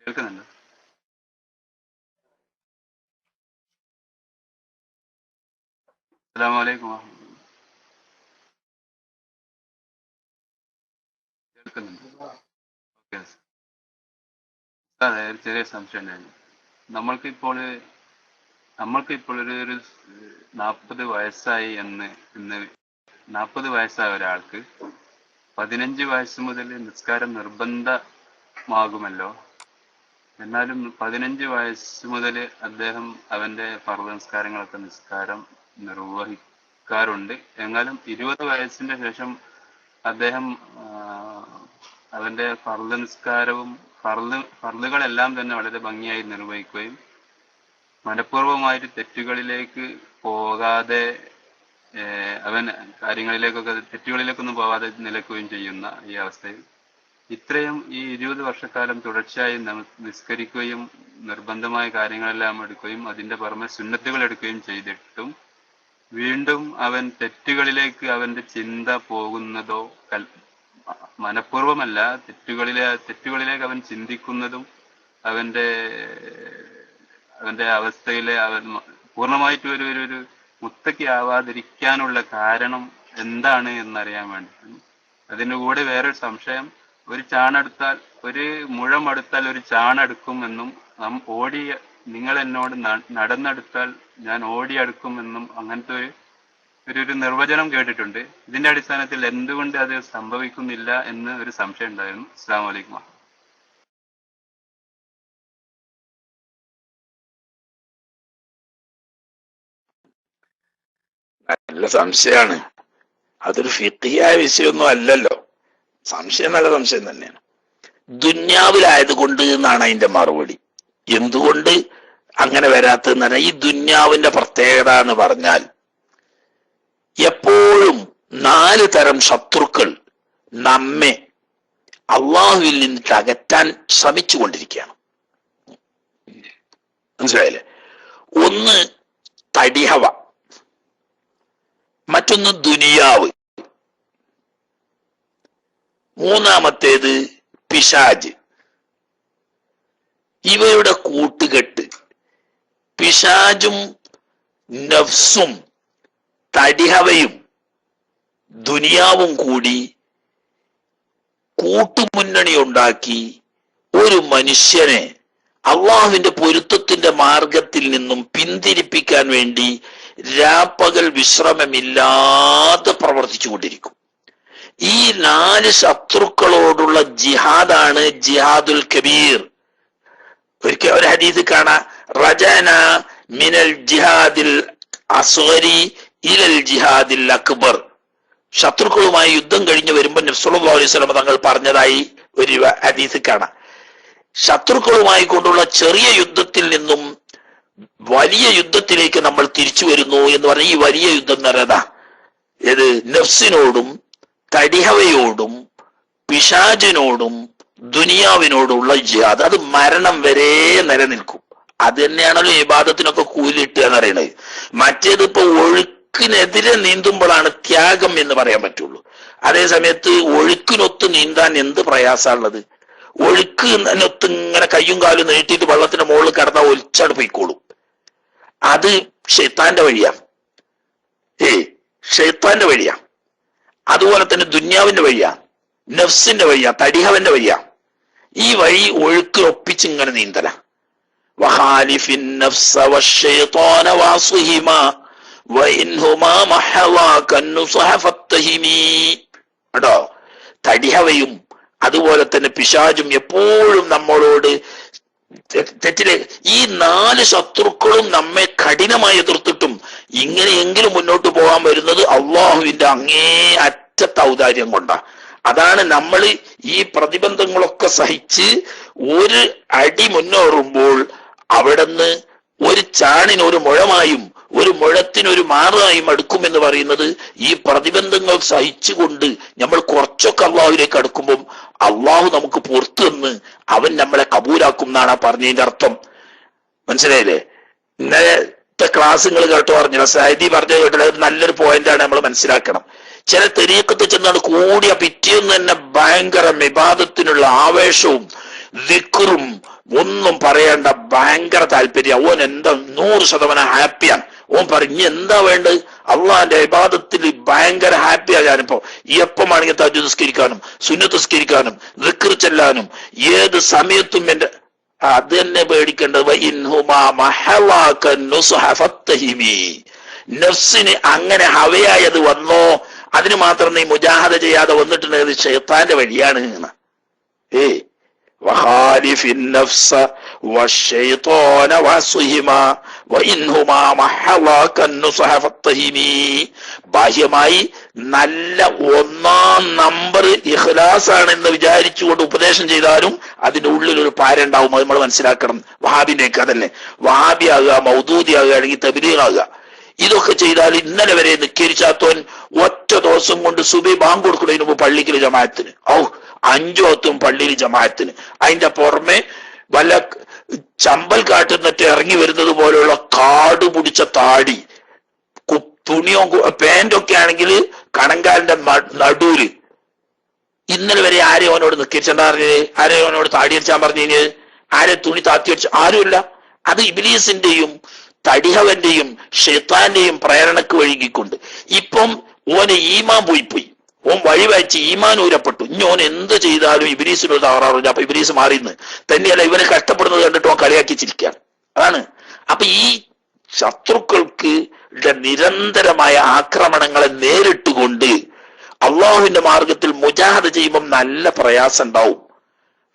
കേൾക്കുന്നുണ്ടോ? അസ്സലാമു അലൈക്കും വറഹ്മത്തുള്ളാഹി. കേൾക്കുന്നുണ്ടോ? ഓക്കെ. അതെ, ഒരു ചെറിയ സംശയം ഉണ്ടായിരുന്നു. നമ്മൾക്കിപ്പോൾ ഒരു 40 വയസ്സായി ഇന്ന് 40 വയസ്സായ ഒരാൾക്ക് 15 വയസ്സ് മുതൽ നിസ്കാരം ആകുമല്ലോ. എന്നാലും 15 വയസ്സ് മുതൽ അദ്ദേഹം അവന്റെ ഫർദ് നിസ്കാരങ്ങളൊക്കെ നിർവഹിക്കാറുണ്ട്. എന്നാലും 20 വയസ്സിന്റെ ശേഷം അദ്ദേഹം അവന്റെ ഫർദ് നിസ്കാരവും ഫർദുകളെല്ലാം തന്നെ വളരെ ഭംഗിയായി നിർവഹിക്കുകയും മനഃപൂർവ്വമായിട്ട് തെറ്റുകളിലേക്ക് പോകാതെ അവൻ തെറ്റുകളിലേക്കൊന്നും പോകാതെ നിലക്കുകയും ചെയ്യുന്ന ഈ അവസ്ഥയിൽ ഇത്രയും ഈ 20 വർഷക്കാലം തുടർച്ചയായി നിസ്കരിക്കുകയും നിർബന്ധമായ കാര്യങ്ങളെല്ലാം എടുക്കുകയും അതിന്റെ പുറമെ സുന്നത്തുകൾ എടുക്കുകയും ചെയ്തിട്ടും വീണ്ടും അവൻ തെറ്റുകളിലേക്ക് അവന്റെ ചിന്ത പോകുന്നതോ മനഃപൂർവ്വമല്ല, തെറ്റുകളിലേക്ക് അവൻ ചിന്തിക്കുന്നതും അവന്റെ അവസ്ഥയിലെ അവൻ പൂർണ്ണമായിട്ട് ഒരു മുത്തക്കിയാവാതിരിക്കാനുള്ള കാരണം എന്താണ് എന്നറിയാൻ വേണ്ടി. അതിൻ്റെ കൂടെ വേറൊരു സംശയം, ഒരു മുഴമെടുത്താൽ ഒരു ചാണെടുക്കുമെന്നും നിങ്ങൾ എന്നോട് നടന്നെടുത്താൽ ഞാൻ ഓടിയെടുക്കുമെന്നും അങ്ങനത്തെ ഒരു നിർവചനം കേട്ടിട്ടുണ്ട്. ഇതിന്റെ അടിസ്ഥാനത്തിൽ എന്തുകൊണ്ട് അത് സംഭവിക്കുന്നില്ല എന്ന് ഒരു സംശയം ഉണ്ടായിരുന്നു. അസ്സലാമു അലൈക്കും. നല്ല സംശയമാണ്. അതൊരു ഫിഖിയായ വിഷയമൊന്നും അല്ലല്ലോ. സംശയം നല്ല സംശയം തന്നെയാണ്. ദുന്യാവിലായത് കൊണ്ട് എന്നാണ് അതിന്റെ മറുപടി. എന്തുകൊണ്ട് അങ്ങനെ വരാത്തതെന്ന് പറഞ്ഞാൽ ഈ ദുന്യാവിന്റെ പ്രത്യേകത എന്ന് പറഞ്ഞാൽ എപ്പോഴും 4 തരം ശത്രുക്കൾ നമ്മെ അള്ളാഹുവിൽ നിന്നിട്ട് അകറ്റാൻ ശ്രമിച്ചുകൊണ്ടിരിക്കുകയാണ്. മനസ്സിലായില്ലേ? ഒന്ന് തടിഹവ, മറ്റൊന്ന് ദുനിയാവ്, മൂന്നാമത്തേത് പിശാജ്. ഇവയുടെ കൂട്ടുകെട്ട് പിശാജും നഫ്സും തടിഹവയും ദുനിയാവും കൂടി കൂട്ടുമുന്നണി ഉണ്ടാക്കി ഒരു മനുഷ്യനെ അള്ളാഹുവിന്റെ പൊരുത്തത്തിന്റെ മാർഗത്തിൽ നിന്നും പിന്തിരിപ്പിക്കാൻ വേണ്ടി രാപ്പകൽ വിശ്രമമില്ലാതെ പ്രവർത്തിച്ചുകൊണ്ടിരിക്കും. ഈ 4 ശത്രുക്കളോടുള്ള ജിഹാദാണ് ജിഹാദുൽ കബീർ. ഒരിക്കൽ ഒരു ഹദീസ് കാണാം, റജന മിനൽ ജിഹാദിൽ അസ്ഗരി ഇലൽ ജിഹാദിൽ അക്ബർ. ശത്രുക്കളുമായി യുദ്ധം കഴിഞ്ഞ് വരുമ്പോൾ നബി സല്ലല്ലാഹു അലൈഹി വസല്ലം തങ്ങൾ പറഞ്ഞതായി ഒരു ഹദീസ് കാണാം. ശത്രുക്കളുമായി കൊണ്ടുള്ള ചെറിയ യുദ്ധത്തിൽ നിന്നും വലിയ യുദ്ധത്തിലേക്ക് നമ്മൾ തിരിച്ചു വരുന്നു എന്ന് പറഞ്ഞാൽ ഈ വലിയ യുദ്ധം നിറതാ ഏത് നഫ്സിനോടും തടിഹവയോടും പിശാചിനോടും ദുനിയാവിനോടുള്ള ജിഹാദ്. അത് മരണം വരെ നിലനിൽക്കും. അത് തന്നെയാണല്ലോ ഇബാദത്തിനൊക്കെ കൂലിട്ടുക എന്ന് പറയുന്നത്. മറ്റേത് ഇപ്പൊ ഒഴുക്കിനെതിരെ നീന്തുമ്പോഴാണ് ത്യാഗം എന്ന് പറയാൻ പറ്റുള്ളൂ. അതേ സമയത്ത് ഒഴുക്കിനൊത്ത് നീന്താൻ എന്ത് പ്രയാസമുള്ളത്? ഒഴുക്കിനൊത്ത് ഇങ്ങനെ കയ്യും കാലും നീട്ടിയിട്ട് വെള്ളത്തിന്റെ മുകളിൽ കിടന്നാൽ ഒലിച്ചാട് പോയിക്കോളും. അത് ഷെയ്ത്താന്റെ വഴിയാ. ഷെയ്ത്താന്റെ വഴിയാ. അതുപോലെ തന്നെ ദുന്യാവിന്റെ വഴിയാ, നഫ്സിന്റെ വഴിയാ, തടിഹവന്റെ വഴിയാ. ഈ വഴി ഒഴുക്കിനൊപ്പിച്ച് ഇങ്ങനെ നീന്തല. വഹാലിഫിൻ നഫ്സ വശൈത്വാന വാസിഹിമാ വഇൻഹുമാ മഹവാക നുസഹ ഫത്തഹിമി. കേട്ടോ, തടിഹവയും അതുപോലെ തന്നെ പിശാചും എപ്പോഴും നമ്മളോട് തെറ്റിലെ ഈ 4 ശത്രുക്കളും നമ്മെ കഠിനമായി എതിർത്തിട്ടും ഇങ്ങനെയെങ്കിലും മുന്നോട്ട് പോകാൻ വരുന്നത് അള്ളാഹുവിന്റെ അങ്ങേ അറ്റത്തെ ഔദാര്യം കൊണ്ടാണ്. അതാണ് നമ്മൾ ഈ പ്രതിബന്ധങ്ങളൊക്കെ സഹിച്ച് ഒരു അടി മുന്നേറുമ്പോൾ അവിടുന്ന് ഒരു ചാണിന് ഒരു മുഴമായും ഒരു മുഴത്തിനൊരു മാറായും അടുക്കുമെന്ന് പറയുന്നത് ഈ പ്രതിബന്ധങ്ങൾ സഹിച്ചുകൊണ്ട് നമ്മൾ കുറച്ചൊക്കെ അള്ളാഹുവിലേക്ക് അടുക്കുമ്പോൾ അള്ളാഹു നമുക്ക് പുറത്തു നിന്ന് അവൻ നമ്മളെ കബൂലാക്കും എന്നാണ് ആ പറഞ്ഞതിന്റെ അർത്ഥം. മനസ്സിലായില്ലേ? ഇന്നത്തെ ക്ലാസ്സുകൾ കേട്ടോ പറഞ്ഞില്ല, സൈദി പറഞ്ഞു കേട്ടത് നല്ലൊരു പോയിന്റാണ്. നമ്മൾ മനസ്സിലാക്കണം. ചില തെരീക്കത്ത് ചെന്നാണ് കൂടിയ പിറ്റേന്ന് തന്നെ ഭയങ്കര വിവാദത്തിനുള്ള ആവേശവും ദിക്റും ഒന്നും പറയേണ്ട ഭയങ്കര താല്പര്യം. ഓൻ എന്താ 100% ഹാപ്പിയാണ്. ഓൻ പറഞ്ഞു എന്താ വേണ്ടത്? അള്ളാന്റെ ഇബാദത്തിൽ ഭയങ്കര ഹാപ്പിയാ. ഞാനിപ്പോ എപ്പമാണെങ്കിൽ തഹജ്ജുദ് നിസ്കരിക്കാനും സുന്നത്ത് നിസ്കരിക്കാനും ദിക്ർ ചെല്ലാനും ഏത് സമയത്തും എന്റെ അത് തന്നെ പേടിക്കേണ്ടത്. നഫ്സിന് അങ്ങനെ ഹവയായത് വന്നോ അതിന് മാത്രം നീ മുജാഹദ ചെയ്യാതെ വന്നിട്ടുണ്ടെങ്കിൽ ഷൈത്താന്റെ വഴിയാണ്. ഖാലിഫി النفس والشيطان وعصهما وإنهما محضاك النصح فاتهمي. ബാഹ്യമായി നല്ല 1-ാം നമ്പർ ഇഖ്ലാസ് ആണെന്ന് വിചാരിച്ചുകൊണ്ട് ഉപദേശം ചെയ്താലും അതിന്റെ ഉള്ളിൽ ഒരു പാര ഉണ്ടാവും. അത് നമ്മൾ മനസ്സിലാക്കണം. വഹാബിന്റെയൊക്കെ അതല്ലേ, വഹാബിയാകുക, മൗദൂദിയാകുക, അല്ലെങ്കിൽ തബ്ലീഗാകുക, ഇതൊക്കെ ചെയ്താൽ ഇന്നലെ വരെ നിസ്കരിച്ചാത്തോൻ ഒറ്റ ദിവസം കൊണ്ട് സുബഹി ബാങ്ക് കൊടുക്കുന്നതിന് മുമ്പ് പള്ളിക്കൽ ജമാഅത്തിന് 5 വക്തും പള്ളിയിൽ ജമാഅത്തിന്, അതിന്റെ പുറമെ വല്ല ചമ്പൽ കാട്ടുന്നിട്ട് ഇറങ്ങി വരുന്നത് പോലെയുള്ള കാട് പിടിച്ച താടി, തുണിയോ പാന്റൊക്കെ ആണെങ്കിൽ കണങ്കാലിന്റെ നടുവില്. ഇന്നലെ വരെ ആരെയും അവനോട് നിസ്കരിച്ചാ പറഞ്ഞത്? ആരെയും അവനോട് താടി അടിച്ചാൻ പറഞ്ഞത്? ആരെ തുണി താത്തി വെച്ച്? ആരുമില്ല. അത് ഇബ്ലീസിന്റെയും തടിഹവന്റെയും ഷെയ്ത്താന്റെയും പ്രേരണക്ക് വഴുകിക്കൊണ്ട് ഇപ്പം ഓന് ഈമാൻ പോയി ഓൻ വഴിവെച്ച് ഈമാൻ ഊരപ്പെട്ടു. ഇനി ഓൻ എന്ത് ചെയ്താലും ഇബ്ലീസിനൊരു തകരാറില്ല. അപ്പൊ ഇബ്ലീസ് മാറിയെന്ന് തന്നെയല്ല, ഇവനെ കഷ്ടപ്പെടുന്നത് കണ്ടിട്ട് ഓൻ കളിയാക്കി ചിരിക്കുകയാണ്. അതാണ്. അപ്പൊ ഈ ശത്രുക്കൾക്ക് നിരന്തരമായ ആക്രമണങ്ങളെ നേരിട്ടുകൊണ്ട് അള്ളാഹുവിന്റെ മാർഗത്തിൽ മുജാഹദ ചെയ്യുമ്പം നല്ല പ്രയാസം ഉണ്ടാവും.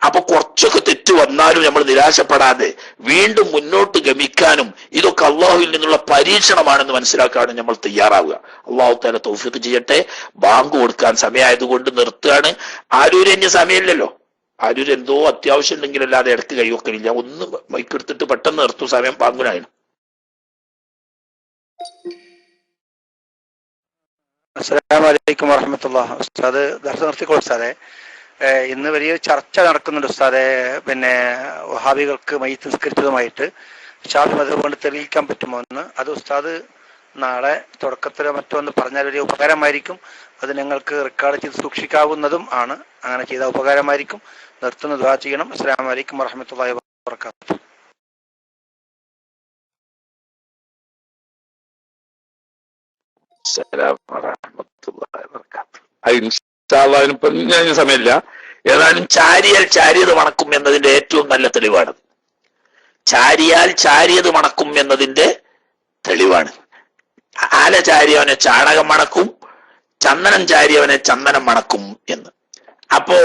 അപ്പൊ കുറച്ചൊക്കെ തെറ്റ് വന്നാലും നമ്മൾ നിരാശപ്പെടാതെ വീണ്ടും മുന്നോട്ട് ഗമിക്കാനും ഇതൊക്കെ അള്ളാഹുവിൽ നിന്നുള്ള പരീക്ഷണമാണെന്ന് മനസ്സിലാക്കാനും നമ്മൾ തയ്യാറാവുക. അള്ളാഹു തആല തൗഫീഖ് ചെയ്യട്ടെ. ബാങ്ക് കൊടുക്കാൻ സമയമായതുകൊണ്ട് നിർത്തുകയാണ്. ആരൂരഞ്ഞ സമയമില്ലല്ലോ. ആരൂര് എന്തോ അത്യാവശ്യം ഉണ്ടെങ്കിൽ അല്ലാതെ ഇടക്ക് കൈവക്കലില്ല. ഒന്ന് മൈക്കെടുത്തിട്ട് പെട്ടെന്ന് നിർത്തും. സമയം ബാങ്കിനായിരുന്നു. അസ്സലാമു അലൈക്കും വറഹ്മത്തുള്ളാഹി. ഉസ്താദ് ദർസ് നിർത്തിക്കോളൂ ഉസ്താദെ. ഇന്ന് വലിയ ചർച്ച നടക്കുന്നുണ്ട് ഉസ്താദെ. പിന്നെ വഹാബികൾക്ക് മയ്യിത്ത് നിസ്കരിച്ചതുമായിട്ട് ഷാഫി മദ്ഹബ് കൊണ്ട് തെളിയിക്കാൻ പറ്റുമോ എന്ന്. അത് ഉസ്താദ് നാളെ തുടക്കത്തിലോ മറ്റോ ഒന്ന് പറഞ്ഞാൽ വലിയ ഉപകാരമായിരിക്കും. അത് ഞങ്ങൾക്ക് റെക്കോർഡ് ചെയ്ത് സൂക്ഷിക്കാവുന്നതും ആണ്. അങ്ങനെ ചെയ്താൽ ഉപകാരമായിരിക്കും. നിർത്തുന്ന ദുആ ചെയ്യണം. അസ്സലാമു അലൈക്കും വറഹ്മത്തുള്ളാഹി വബറകാതുഹു. അതിനിപ്പം ഞാൻ സമയമില്ല. ഏതായാലും ചാരിയാൽ ചാരിയത് മണക്കും എന്നതിന്റെ ഏറ്റവും നല്ല തെളിവാണ്. ചാരിയാൽ ചാരിയത് മണക്കും എന്നതിന്റെ തെളിവാണ്. ആല ചാരിയവനെ ചാണകം മണക്കും, ചന്ദനം ചാരിയവനെ ചന്ദനം മണക്കും എന്ന്. അപ്പോ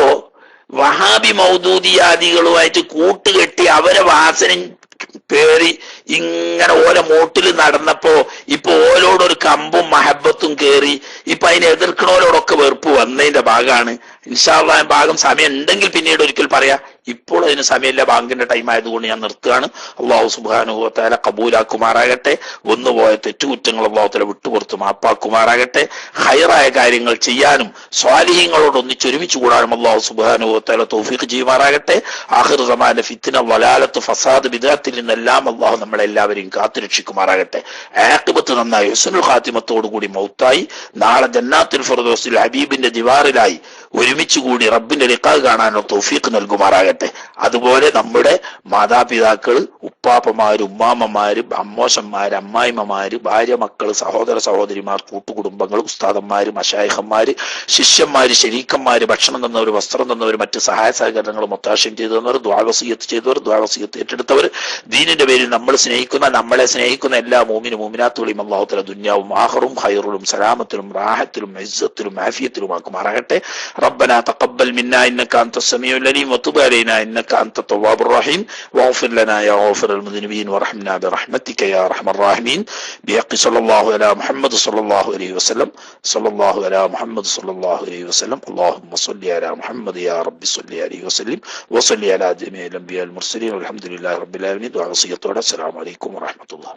വഹാബി മൗദൂദിയാദികളുമായിട്ട് കൂട്ടുകെട്ടി അവരെ വാസന പേറി ഇങ്ങനെ ഓരോ മൂട്ടിൽ നടന്നപ്പോ ഇപ്പൊ ഓരോടൊരു കമ്പും മഹബത്തും കേറി ഇപ്പൊ അതിനെ എതിർക്കണോരോടൊക്കെ വെറുപ്പ് വന്നതിന്റെ ഭാഗമാണ്. ഇൻഷാ അല്ലാഹ് ഭാഗം സമയം ഉണ്ടെങ്കിൽ പിന്നീട് ഒരിക്കൽ പറയാം. ഇപ്പോൾ അതിന് സമയമില്ല, ബാങ്കിന്റെ ടൈം ആയതുകൊണ്ട് ഞാൻ നിർത്തുകയാണ്. അള്ളാഹു സുബ്ഹാനഹു വ തആല കബൂലാക്കുമാറാകട്ടെ. വന്നുപോയ തെറ്റുകുറ്റങ്ങൾ അള്ളാഹു തആല വിട്ടുപുറത്ത് മാപ്പാക്കുമാറാകട്ടെ. ഹൈറായ കാര്യങ്ങൾ ചെയ്യാനും സ്വാലിഹീങ്ങളോട് ഒന്നിച്ചൊരുമിച്ച് കൂടാനും അള്ളാഹു സുബ്ഹാനഹു വ തആല തൗഫീഖ് ചെയ്യുമാറാകട്ടെ. ആഖിർ സമാന ഫിത്ന വലാലത്ത് ഫസാദ് ബിദഅത്തിൽ നിന്നെല്ലാം അള്ളാഹു നമ്മളെല്ലാവരെയും കാത്തുരക്ഷിക്കുമാറാകട്ടെ. ആഖിബത്ത് നന്നായി ഹുസ്നുൽ ഖാത്തിമത്തോടു കൂടി മൗത്തായി നാളെ ജന്നാത്തുൽ ഫിർദൗസിൽ ഹബീബിന്റെ ദിവാറിലായി ഒരുമിച്ച് കൂടി റബ്ബിന്റെ ലിഖാ കാണാനോ തൗഫീഖ് നൽകുമാറാകട്ടെ. അതുപോലെ നമ്മുടെ മാതാപിതാക്കള്, ഉപ്പാപ്പമാര്, ഉമ്മാമ്മമാര്, അമ്മോശന്മാര്, അമ്മായിമ്മമാര്, ഭാര്യ, മക്കള്, സഹോദര സഹോദരിമാർ, കൂട്ടുകുടുംബങ്ങൾ, ഉസ്താദന്മാര്, മശായിഖന്മാര്, ശിഷ്യന്മാര്, ശരീക്കന്മാര്, ഭക്ഷണം തന്നവർ, വസ്ത്രം തന്നവർ, മറ്റ് സഹായ സഹകരണങ്ങൾ മൊത്താശയം ചെയ്തു തന്നവർ, ദുആ വസിയ്യത്ത് ചെയ്തവർ, ദുആ വസിയ്യത്ത് ഏറ്റെടുത്തവർ, ദീനിന്റെ പേരിൽ നമ്മളെ സ്നേഹിക്കുന്ന എല്ലാ മോമിനും മോമിനാത്തുകളെയും അല്ലാഹു തആല ദുനിയാവും ആഖിറും ഖൈറിലും സലാമത്തിലും റാഹത്തിലും ഇസ്സത്തിലും ആഫിയത്തിലും ആക്കുമാറാകട്ടെ. ربنا تقبل منا إنك أنت السميع العليم وتب علينا إنك أنت التواب الرحيم واغفر لنا يا غافر المذنبين وارحمنا برحمتك يا أرحم الراحمين بحق صلى الله على محمد صلى الله عليه وسلم صلى الله على محمد صلى الله عليه وسلم اللهم صل على محمد يا رب صل عليه وسلم وصل على جميع الأنبياء المرسلين والحمد لله رب العالمين. دعاء وصية. السلام عليكم ورحمة الله.